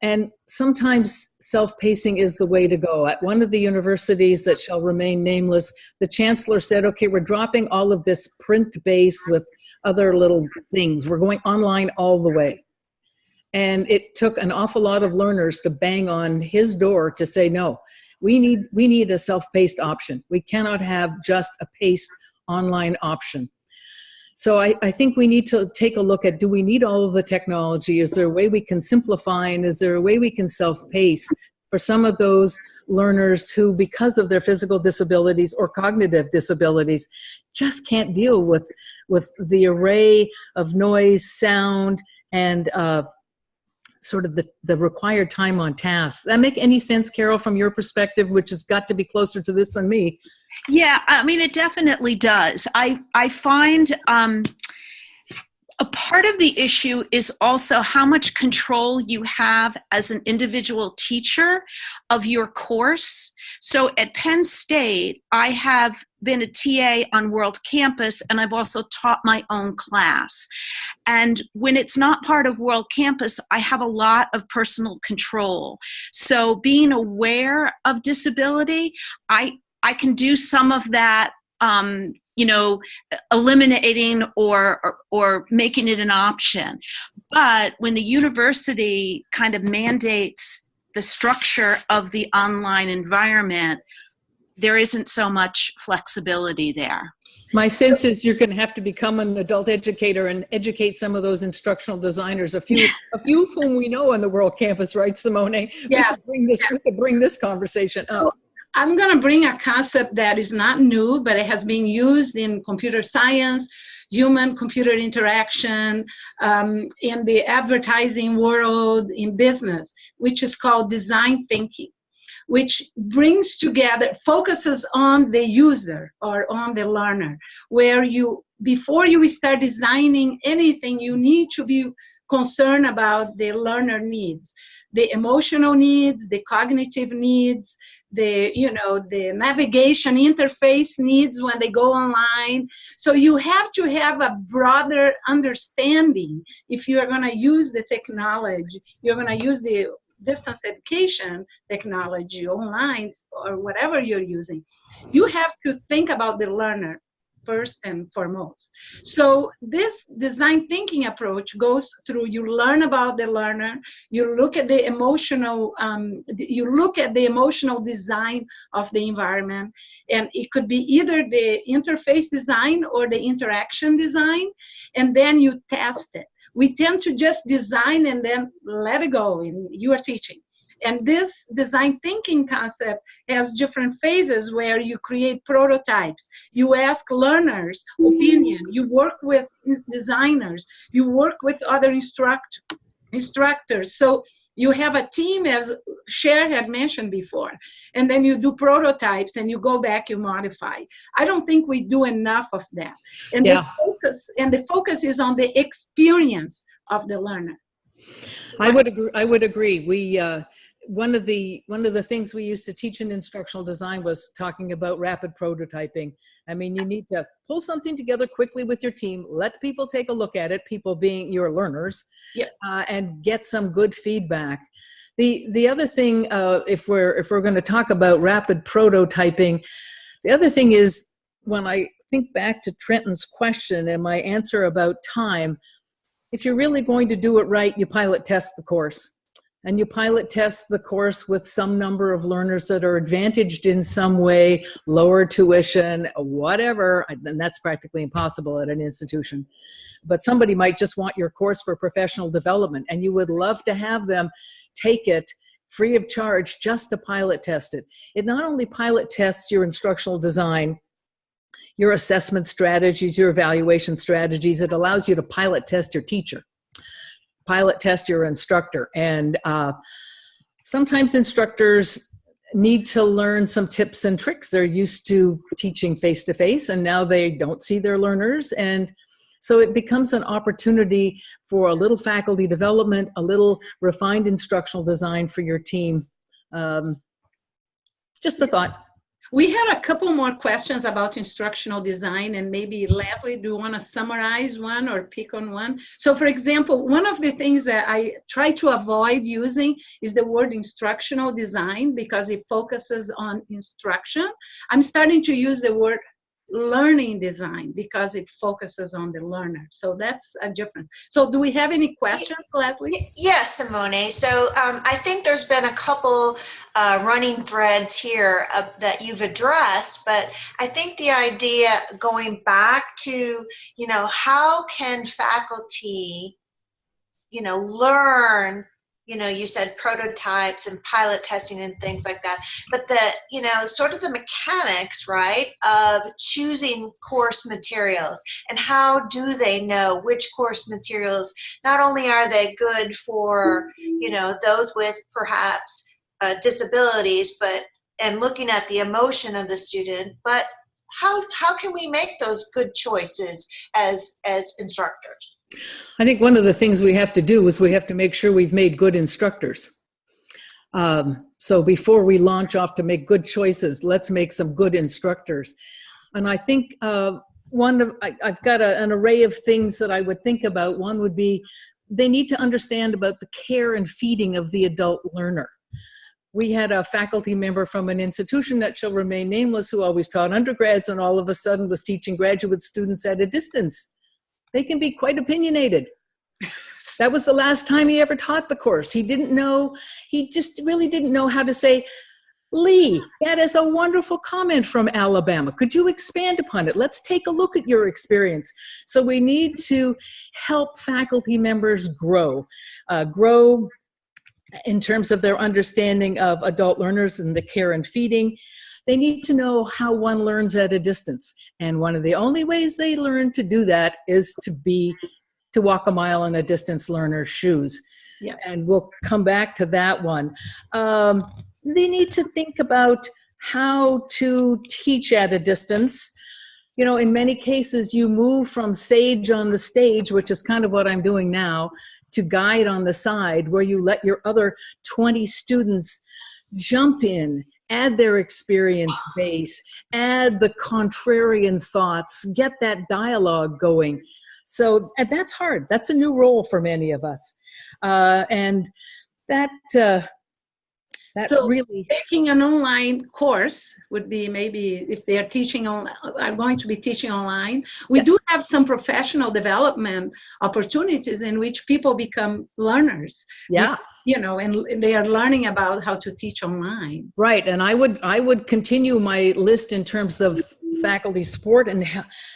And sometimes self-pacing is the way to go. At one of the universities that shall remain nameless, the chancellor said, okay, we're dropping all of this print base with other little things. We're going online all the way. And it took an awful lot of learners to bang on his door to say, no, we need a self-paced option. We cannot have just a paced online option. So I think we need to take a look at, do we need all of the technology? Is there a way we can simplify, and is there a way we can self-pace for some of those learners who, because of their physical disabilities or cognitive disabilities, just can't deal with the array of noise, sound, and sort of the required time on task. That make any sense, Carol, from your perspective, which has got to be closer to this than me? Yeah, I mean, it definitely does. I find a part of the issue is also how much control you have as an individual teacher of your course. So at Penn State, I have been a TA on World Campus, and I've also taught my own class. And when it's not part of World Campus, I have a lot of personal control. So being aware of disability, I can do some of that, eliminating or making it an option. But when the university kind of mandates the structure of the online environment, there isn't so much flexibility there. My sense is you're going to have to become an adult educator and educate some of those instructional designers, a few of whom we know on the World Campus, right, Simone? Yeah. We could bring this conversation up. I'm going to bring a concept that is not new, but it has been used in computer science, human-computer interaction, in the advertising world, in business, which is called design thinking, which brings together, focuses on the user or on the learner, where before you start designing anything, you need to be concerned about the learner needs, the emotional needs, the cognitive needs, the navigation interface needs when they go online. So you have to have a broader understanding. If you are going to use the technology, you're going to use the distance education technology online or whatever you're using, you have to think about the learner first and foremost. So this design thinking approach goes through, you learn about the learner, you look at the emotional, design of the environment, and it could be either the interface design or the interaction design, and then you test it. We tend to just design and then let it go, and you are teaching. And this design thinking concept has different phases where you create prototypes, you ask learners opinion, you work with designers, you work with other instructors. So you have a team, as Cher had mentioned before, and then you do prototypes and you go back, you modify. I don't think we do enough of that. And the focus is on the experience of the learner. I would agree. We one of the things we used to teach in instructional design was talking about rapid prototyping. I mean, you need to pull something together quickly with your team, let people take a look at it, people being your learners, and get some good feedback. The other thing, if we're going to talk about rapid prototyping, the other thing is, when I think back to Trenton's question and my answer about time, if you're really going to do it right, you pilot test the course. And you pilot test the course with some number of learners that are advantaged in some way, lower tuition, whatever, and that's practically impossible at an institution. But somebody might just want your course for professional development, and you would love to have them take it free of charge just to pilot test it. It not only pilot tests your instructional design, your assessment strategies, your evaluation strategies, it allows you to pilot test your teacher, pilot test your instructor. And sometimes instructors need to learn some tips and tricks. They're used to teaching face-to-face, and now they don't see their learners. And so it becomes an opportunity for a little faculty development, a little refined instructional design for your team. Just a thought. We had a couple more questions about instructional design, and maybe Leslie, do you want to summarize one or pick on one? So for example, one of the things that I try to avoid using is the word instructional design because it focuses on instruction. I'm starting to use the word learning design because it focuses on the learner. So that's a difference. So do we have any questions, Leslie? Yes, Simone. So I think there's been a couple running threads here that you've addressed, but I think the idea going back to, how can faculty, learn, you said prototypes and pilot testing and things like that, but sort of the mechanics, right, of choosing course materials, and how do they know which course materials, not only are they good for, those with perhaps disabilities, and looking at the emotion of the student, but how can we make those good choices as instructors? I think one of the things we have to do is we have to make sure we've made good instructors. So before we launch off to make good choices, let's make some good instructors. And I think I've got an array of things that I would think about. One would be they need to understand about the care and feeding of the adult learner. We had a faculty member from an institution that shall remain nameless who always taught undergrads and all of a sudden was teaching graduate students at a distance. They can be quite opinionated. That was the last time he ever taught the course. He just really didn't know how to say, Lee, that is a wonderful comment from Alabama. Could you expand upon it? Let's take a look at your experience. So we need to help faculty members grow in terms of their understanding of adult learners and the care and feeding. They need to know how one learns at a distance. And one of the only ways they learn to do that is to walk a mile in a distance learner's shoes. Yeah. And we'll come back to that one. They need to think about how to teach at a distance. In many cases, you move from Sage on the stage, which is kind of what I'm doing now, to Guide on the side, where you let your other 20 students jump in, add their experience base, add the contrarian thoughts, get that dialogue going. So and that's hard. That's a new role for many of us. And that really... Taking an online course would be maybe if they are are going to be teaching online. We do have some professional development opportunities in which people become learners. Yeah. And they are learning about how to teach online. Right, and I would continue my list in terms of faculty support and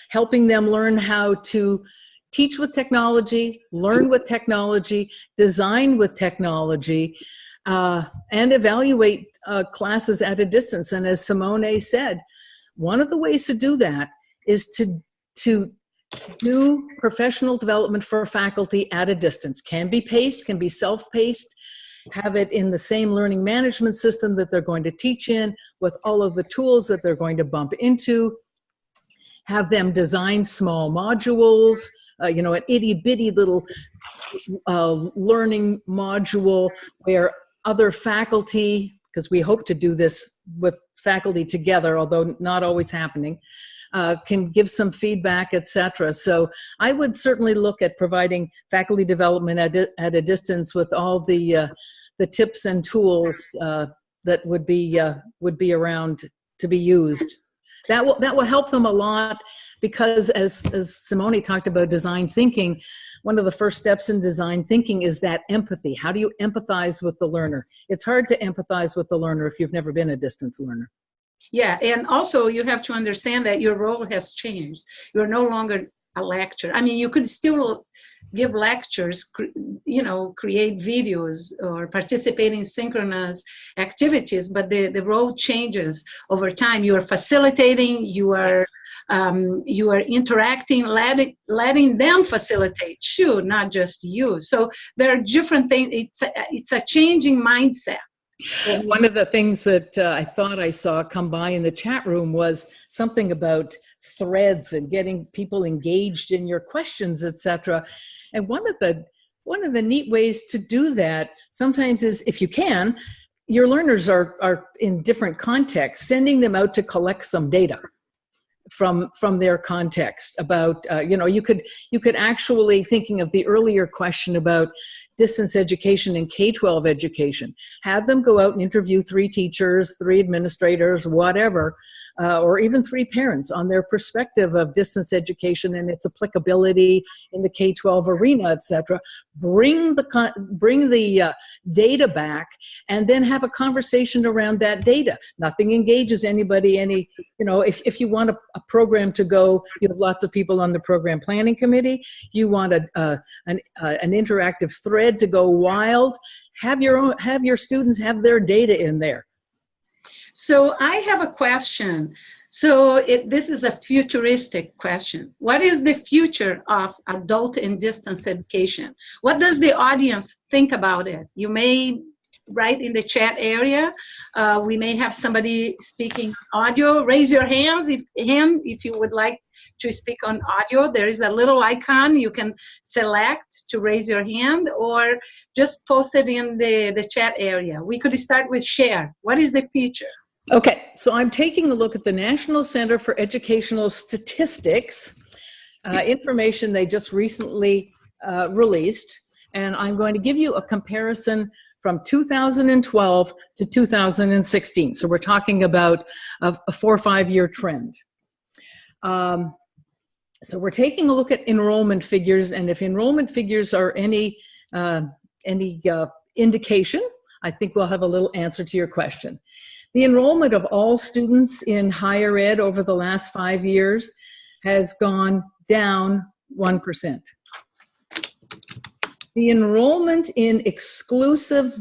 helping them learn how to teach with technology, learn with technology, design with technology. and evaluate classes at a distance. And as Simone said, one of the ways to do that is to do professional development for faculty at a distance. Can be paced, can be self-paced, have it in the same learning management system that they're going to teach in, with all of the tools that they're going to bump into. Have them design small modules, an itty-bitty little learning module where other faculty, because we hope to do this with faculty together, although not always happening, can give some feedback, etc. So I would certainly look at providing faculty development at a distance with all the tips and tools that would be around to be used. That will help them a lot, because as Simone talked about design thinking, one of the first steps in design thinking is that empathy. How do you empathize with the learner? It's hard to empathize with the learner if you've never been a distance learner. Yeah, and also you have to understand that your role has changed. You're no longer a lecturer. I mean, you could still give lectures, create videos or participate in synchronous activities, but the role changes over time. You are facilitating, you are interacting, letting them facilitate too, not just you. So there are different things. It's a changing mindset. One of the things that I thought I saw come by in the chat room was something about threads and getting people engaged in your questions, etc. And one of the neat ways to do that sometimes is, if you can, your learners are in different contexts, sending them out to collect some data from their context about, you could actually, thinking of the earlier question about distance education and K-12 education, have them go out and interview 3 teachers, 3 administrators, whatever, or even 3 parents on their perspective of distance education and its applicability in the K-12 arena, etc. Bring the data back, and then have a conversation around that data. Nothing engages anybody if you want a program to go, you have lots of people on the program planning committee, you want an interactive thread to go wild, have your students have their data in there. So I have a question. So this is a futuristic question. What is the future of adult and distance education? What does the audience think about it? You may write in the chat area. We may have somebody speaking audio. Raise your hands if you would like to speak on audio. There is a little icon you can select to raise your hand, or just post it in the chat area. We could start with share. What is the future? Okay, so I'm taking a look at the National Center for Educational Statistics information they just recently released, and I'm going to give you a comparison from 2012 to 2016. So we're talking about a 4 or 5 year trend. So we're taking a look at enrollment figures, and if enrollment figures are any indication, I think we'll have a little answer to your question. The enrollment of all students in higher ed over the last 5 years has gone down 1%. The enrollment in exclusive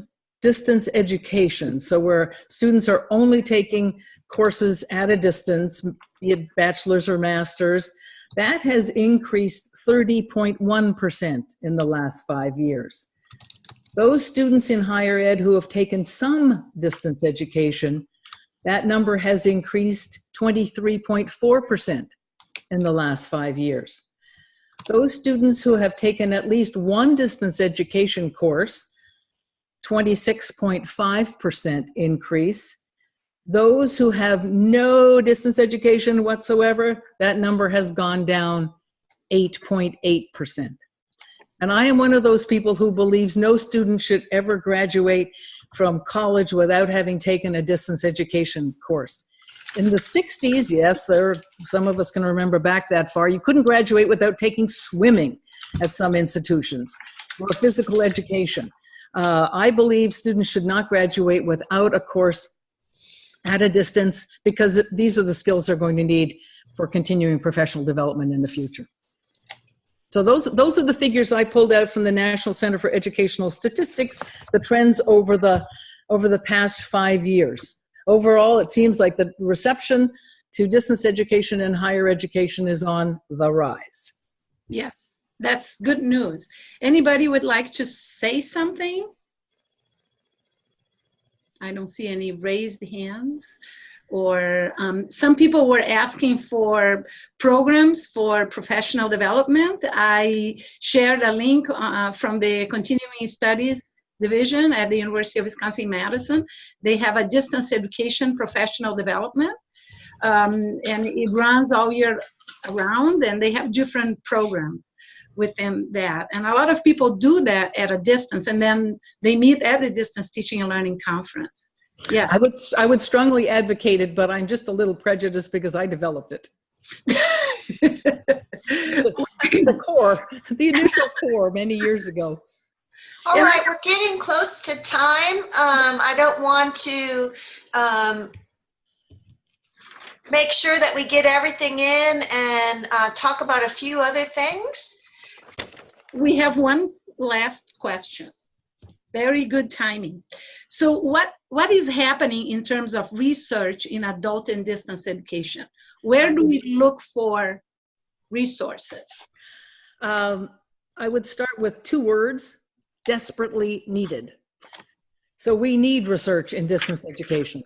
distance education, so where students are only taking courses at a distance, be it bachelor's or master's, that has increased 30.1% in the last 5 years. Those students in higher ed who have taken some distance education, that number has increased 23.4% in the last 5 years. Those students who have taken at least one distance education course, 26.5% increase. Those who have no distance education whatsoever, that number has gone down 8.8%. And I am one of those people who believes no student should ever graduate from college without having taken a distance education course. In the 60s, yes, some of us can remember back that far, you couldn't graduate without taking swimming at some institutions or physical education. I believe students should not graduate without a course at a distance, because these are the skills they're going to need for continuing professional development in the future. So those are the figures I pulled out from the National Center for Educational Statistics, the trends over the past 5 years. Overall, it seems like the reception to distance education and higher education is on the rise. Yes, that's good news. Anybody would like to say something? I don't see any raised hands. Or some people were asking for programs for professional development. I shared a link from the Continuing Studies Division at the University of Wisconsin-Madison. They have a distance education professional development, and it runs all year around, and they have different programs within that. And a lot of people do that at a distance, and then they meet at the Distance Teaching and Learning Conference. Yeah, I would strongly advocate it, but I'm just a little prejudiced because I developed it. The initial core many years ago. All right, we're getting close to time. I don't want to make sure that we get everything in and talk about a few other things. We have one last question. Very good timing. So what is happening in terms of research in adult and distance education? Where do we look for resources? I would start with 2 words: desperately needed. So we need research in distance education.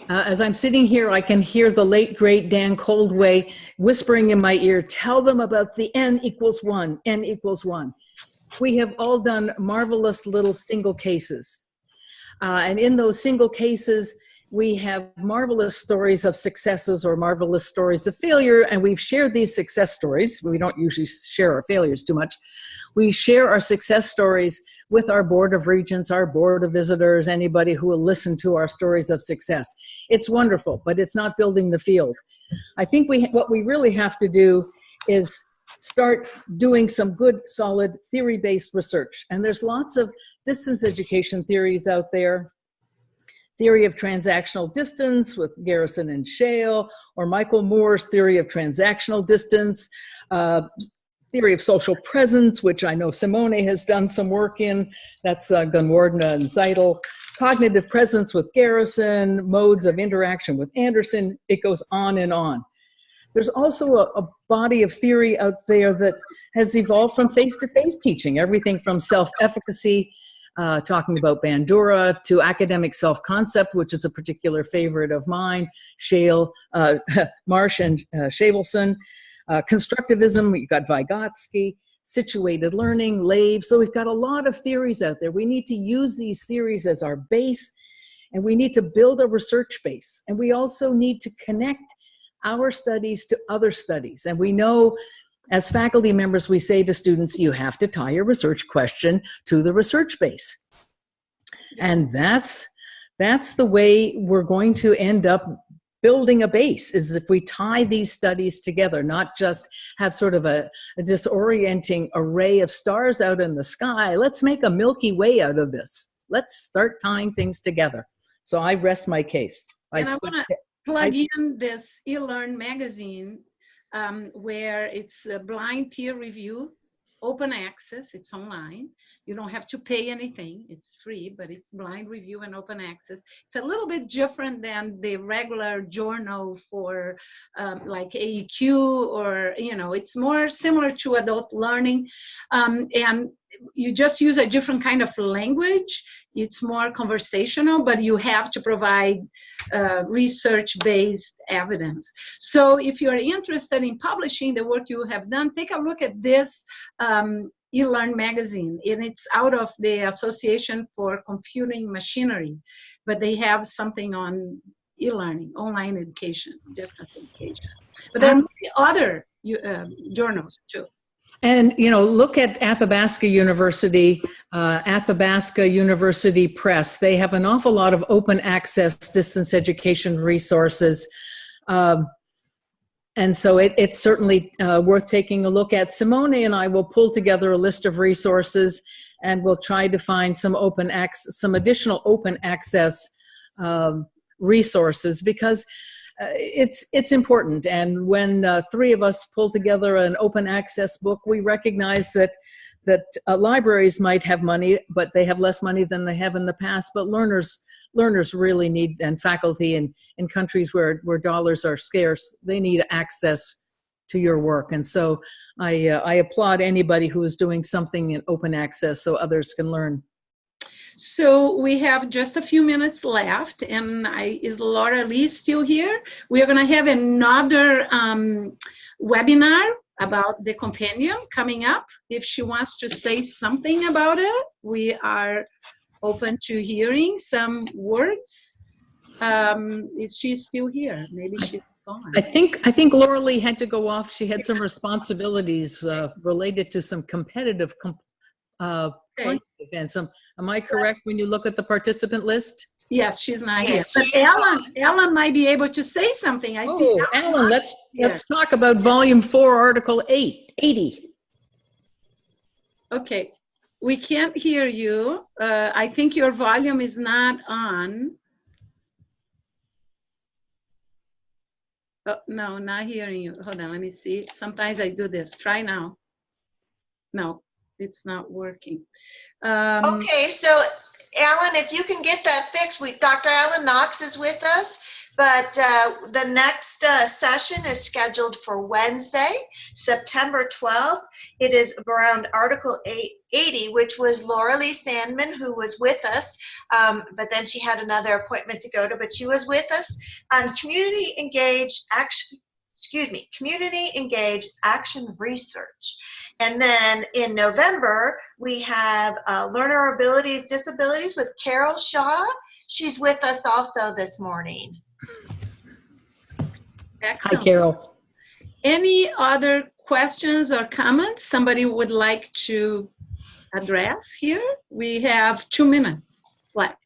As I'm sitting here, I can hear the late, great Dan Coldway whispering in my ear, tell them about the N equals 1, N equals 1. We have all done marvelous little single cases. And in those single cases, we have marvelous stories of successes or marvelous stories of failure. And we've shared these success stories. We don't usually share our failures too much. We share our success stories with our Board of Regents, our Board of Visitors, anybody who will listen to our stories of success. It's wonderful, but it's not building the field. I think what we really have to do is start doing some good, solid, theory-based research. And there's lots of distance education theories out there. Theory of transactional distance with Garrison and Shale, or Michael Moore's theory of transactional distance, theory of social presence, which I know Simone has done some work in. That's Gunwardena and Zeitel. Cognitive presence with Garrison, modes of interaction with Anderson. It goes on and on. There's also a body of theory out there that has evolved from face-to-face teaching, everything from self-efficacy, talking about Bandura, to academic self-concept, which is a particular favorite of mine, Marsh and Shavelson, constructivism, we've got Vygotsky, situated learning, Lave. So we've got a lot of theories out there. We need to use these theories as our base, and we need to build a research base. And we also need to connect our studies to other studies. And we know as faculty members, we say to students, you have to tie your research question to the research base. And that's the way we're going to end up building a base, is if we tie these studies together, not just have sort of a disorienting array of stars out in the sky. Let's make a Milky Way out of this. Let's start tying things together. So I rest my case. I want to plug in this eLearn magazine where it's a blind peer review, open access, it's online. You don't have to pay anything, it's free, but it's blind review and open access. It's a little bit different than the regular journal for like AEQ, or, you know, it's more similar to adult learning. And you just use a different kind of language. It's more conversational, but you have to provide research-based evidence. So if you're interested in publishing the work you have done, take a look at this eLearn magazine. And it's out of the Association for Computing Machinery, but they have something on e-learning, online education, distance education. But there are other journals too. And, you know, look at Athabasca University, Athabasca University Press. They have an awful lot of open access distance education resources. And so it's certainly worth taking a look at. Simone and I will pull together a list of resources, and we'll try to find some some additional open access resources, because it's important. And when three of us pull together an open access book, we recognize that libraries might have money, but they have less money than they have in the past. But learners really need, and faculty in countries where dollars are scarce, they need access to your work. And so I applaud anybody who is doing something in open access so others can learn. So we have just a few minutes left, and is Laura Lee still here? We are going to have another webinar about the compendium coming up. If she wants to say something about it, we are open to hearing some words. Is she still here?Maybe she's gone. I think Laura Lee had to go off. She had some responsibilities related to some competitive flight events. Am I correct when you look at the participant list? Yes, she's not Yes, here. she But Ellen might be able to say something. I see. Alan, let's talk about Volume 4, Article 80. Okay, we can't hear you. I think your volume is not on. Oh, no, not hearing you. Hold on, let me see. Sometimes I do this. Try now. No, it's not working. Okay, so Alan, if you can get that fixed, Dr. Alan Knox is with us, but the next session is scheduled for Wednesday, September 12th. It is around Article 80, which was Laura Lee Sandman, who was with us, but then she had another appointment to go to, but she was with us on community engaged action research. And then in November, we have Learner Abilities Disabilities with Carol Shaw. She's with us also this morning. Excellent. Hi, Carol. Any other questions or comments somebody would like to address here? We have 2 minutes left.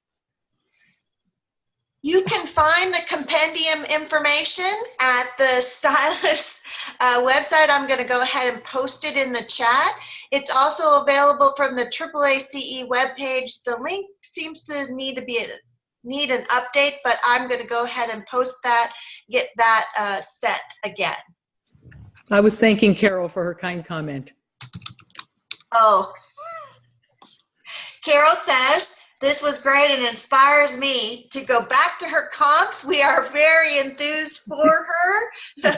You can find the compendium information at the Stylus website. I'm going to go ahead and post it in the chat. It's also available from the AAACE webpage. The link seems to need an update, but I'm going to go ahead and post that, get that set again. I was thanking Carol for her kind comment. Oh, Carol says, this was great and inspires me to go back to her comps. We are very enthused for her.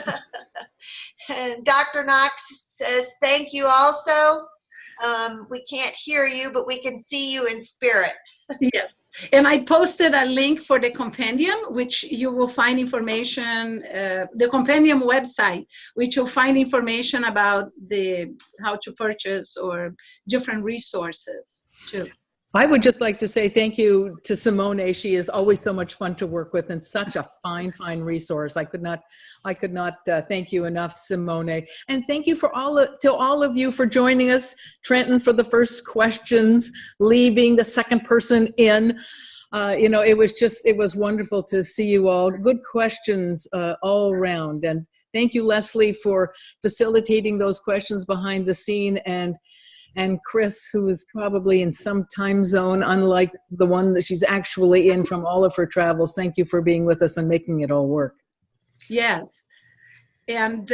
And Dr. Knox says, thank you also. We can't hear you, but we can see you in spirit. Yes. And I posted a link for the compendium, which you will find information, the compendium website, which you'll find information about how to purchase or different resources too. I would just like to say thank you to Simone. She is always so much fun to work with and such a fine resource. I could not thank you enough, Simone. And thank you to all of you for joining us. Trenton for the first questions, Lee being the second person in. It was wonderful to see you all. Good questions all around. And thank you, Leslie, for facilitating those questions behind the scene, and Chris, who is probably in some time zone, unlike the one that she's actually in from all of her travels. Thank you for being with us and making it all work. Yes. And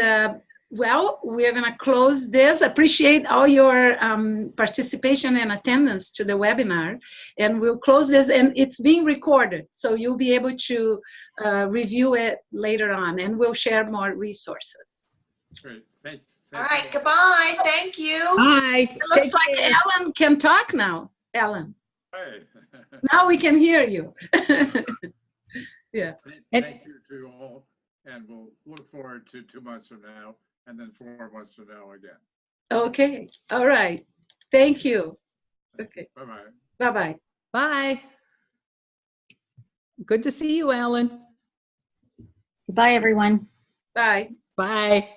well, we're going to close this. Appreciate all your participation and attendance to the webinar. And we'll close this, and it's being recorded. So you'll be able to review it later on, and we'll share more resources. Great. Thanks. All right, goodbye. Thank you. Bye. It looks like Ellen can talk now. Ellen. Hey. Now we can hear you. Yeah. Thank you to all, and we'll look forward to 2 months from now, and then 4 months from now again. Okay. All right. Thank you. Okay. Bye-bye. Bye-bye. Bye. Good to see you, Alan. Goodbye, everyone. Bye. Bye.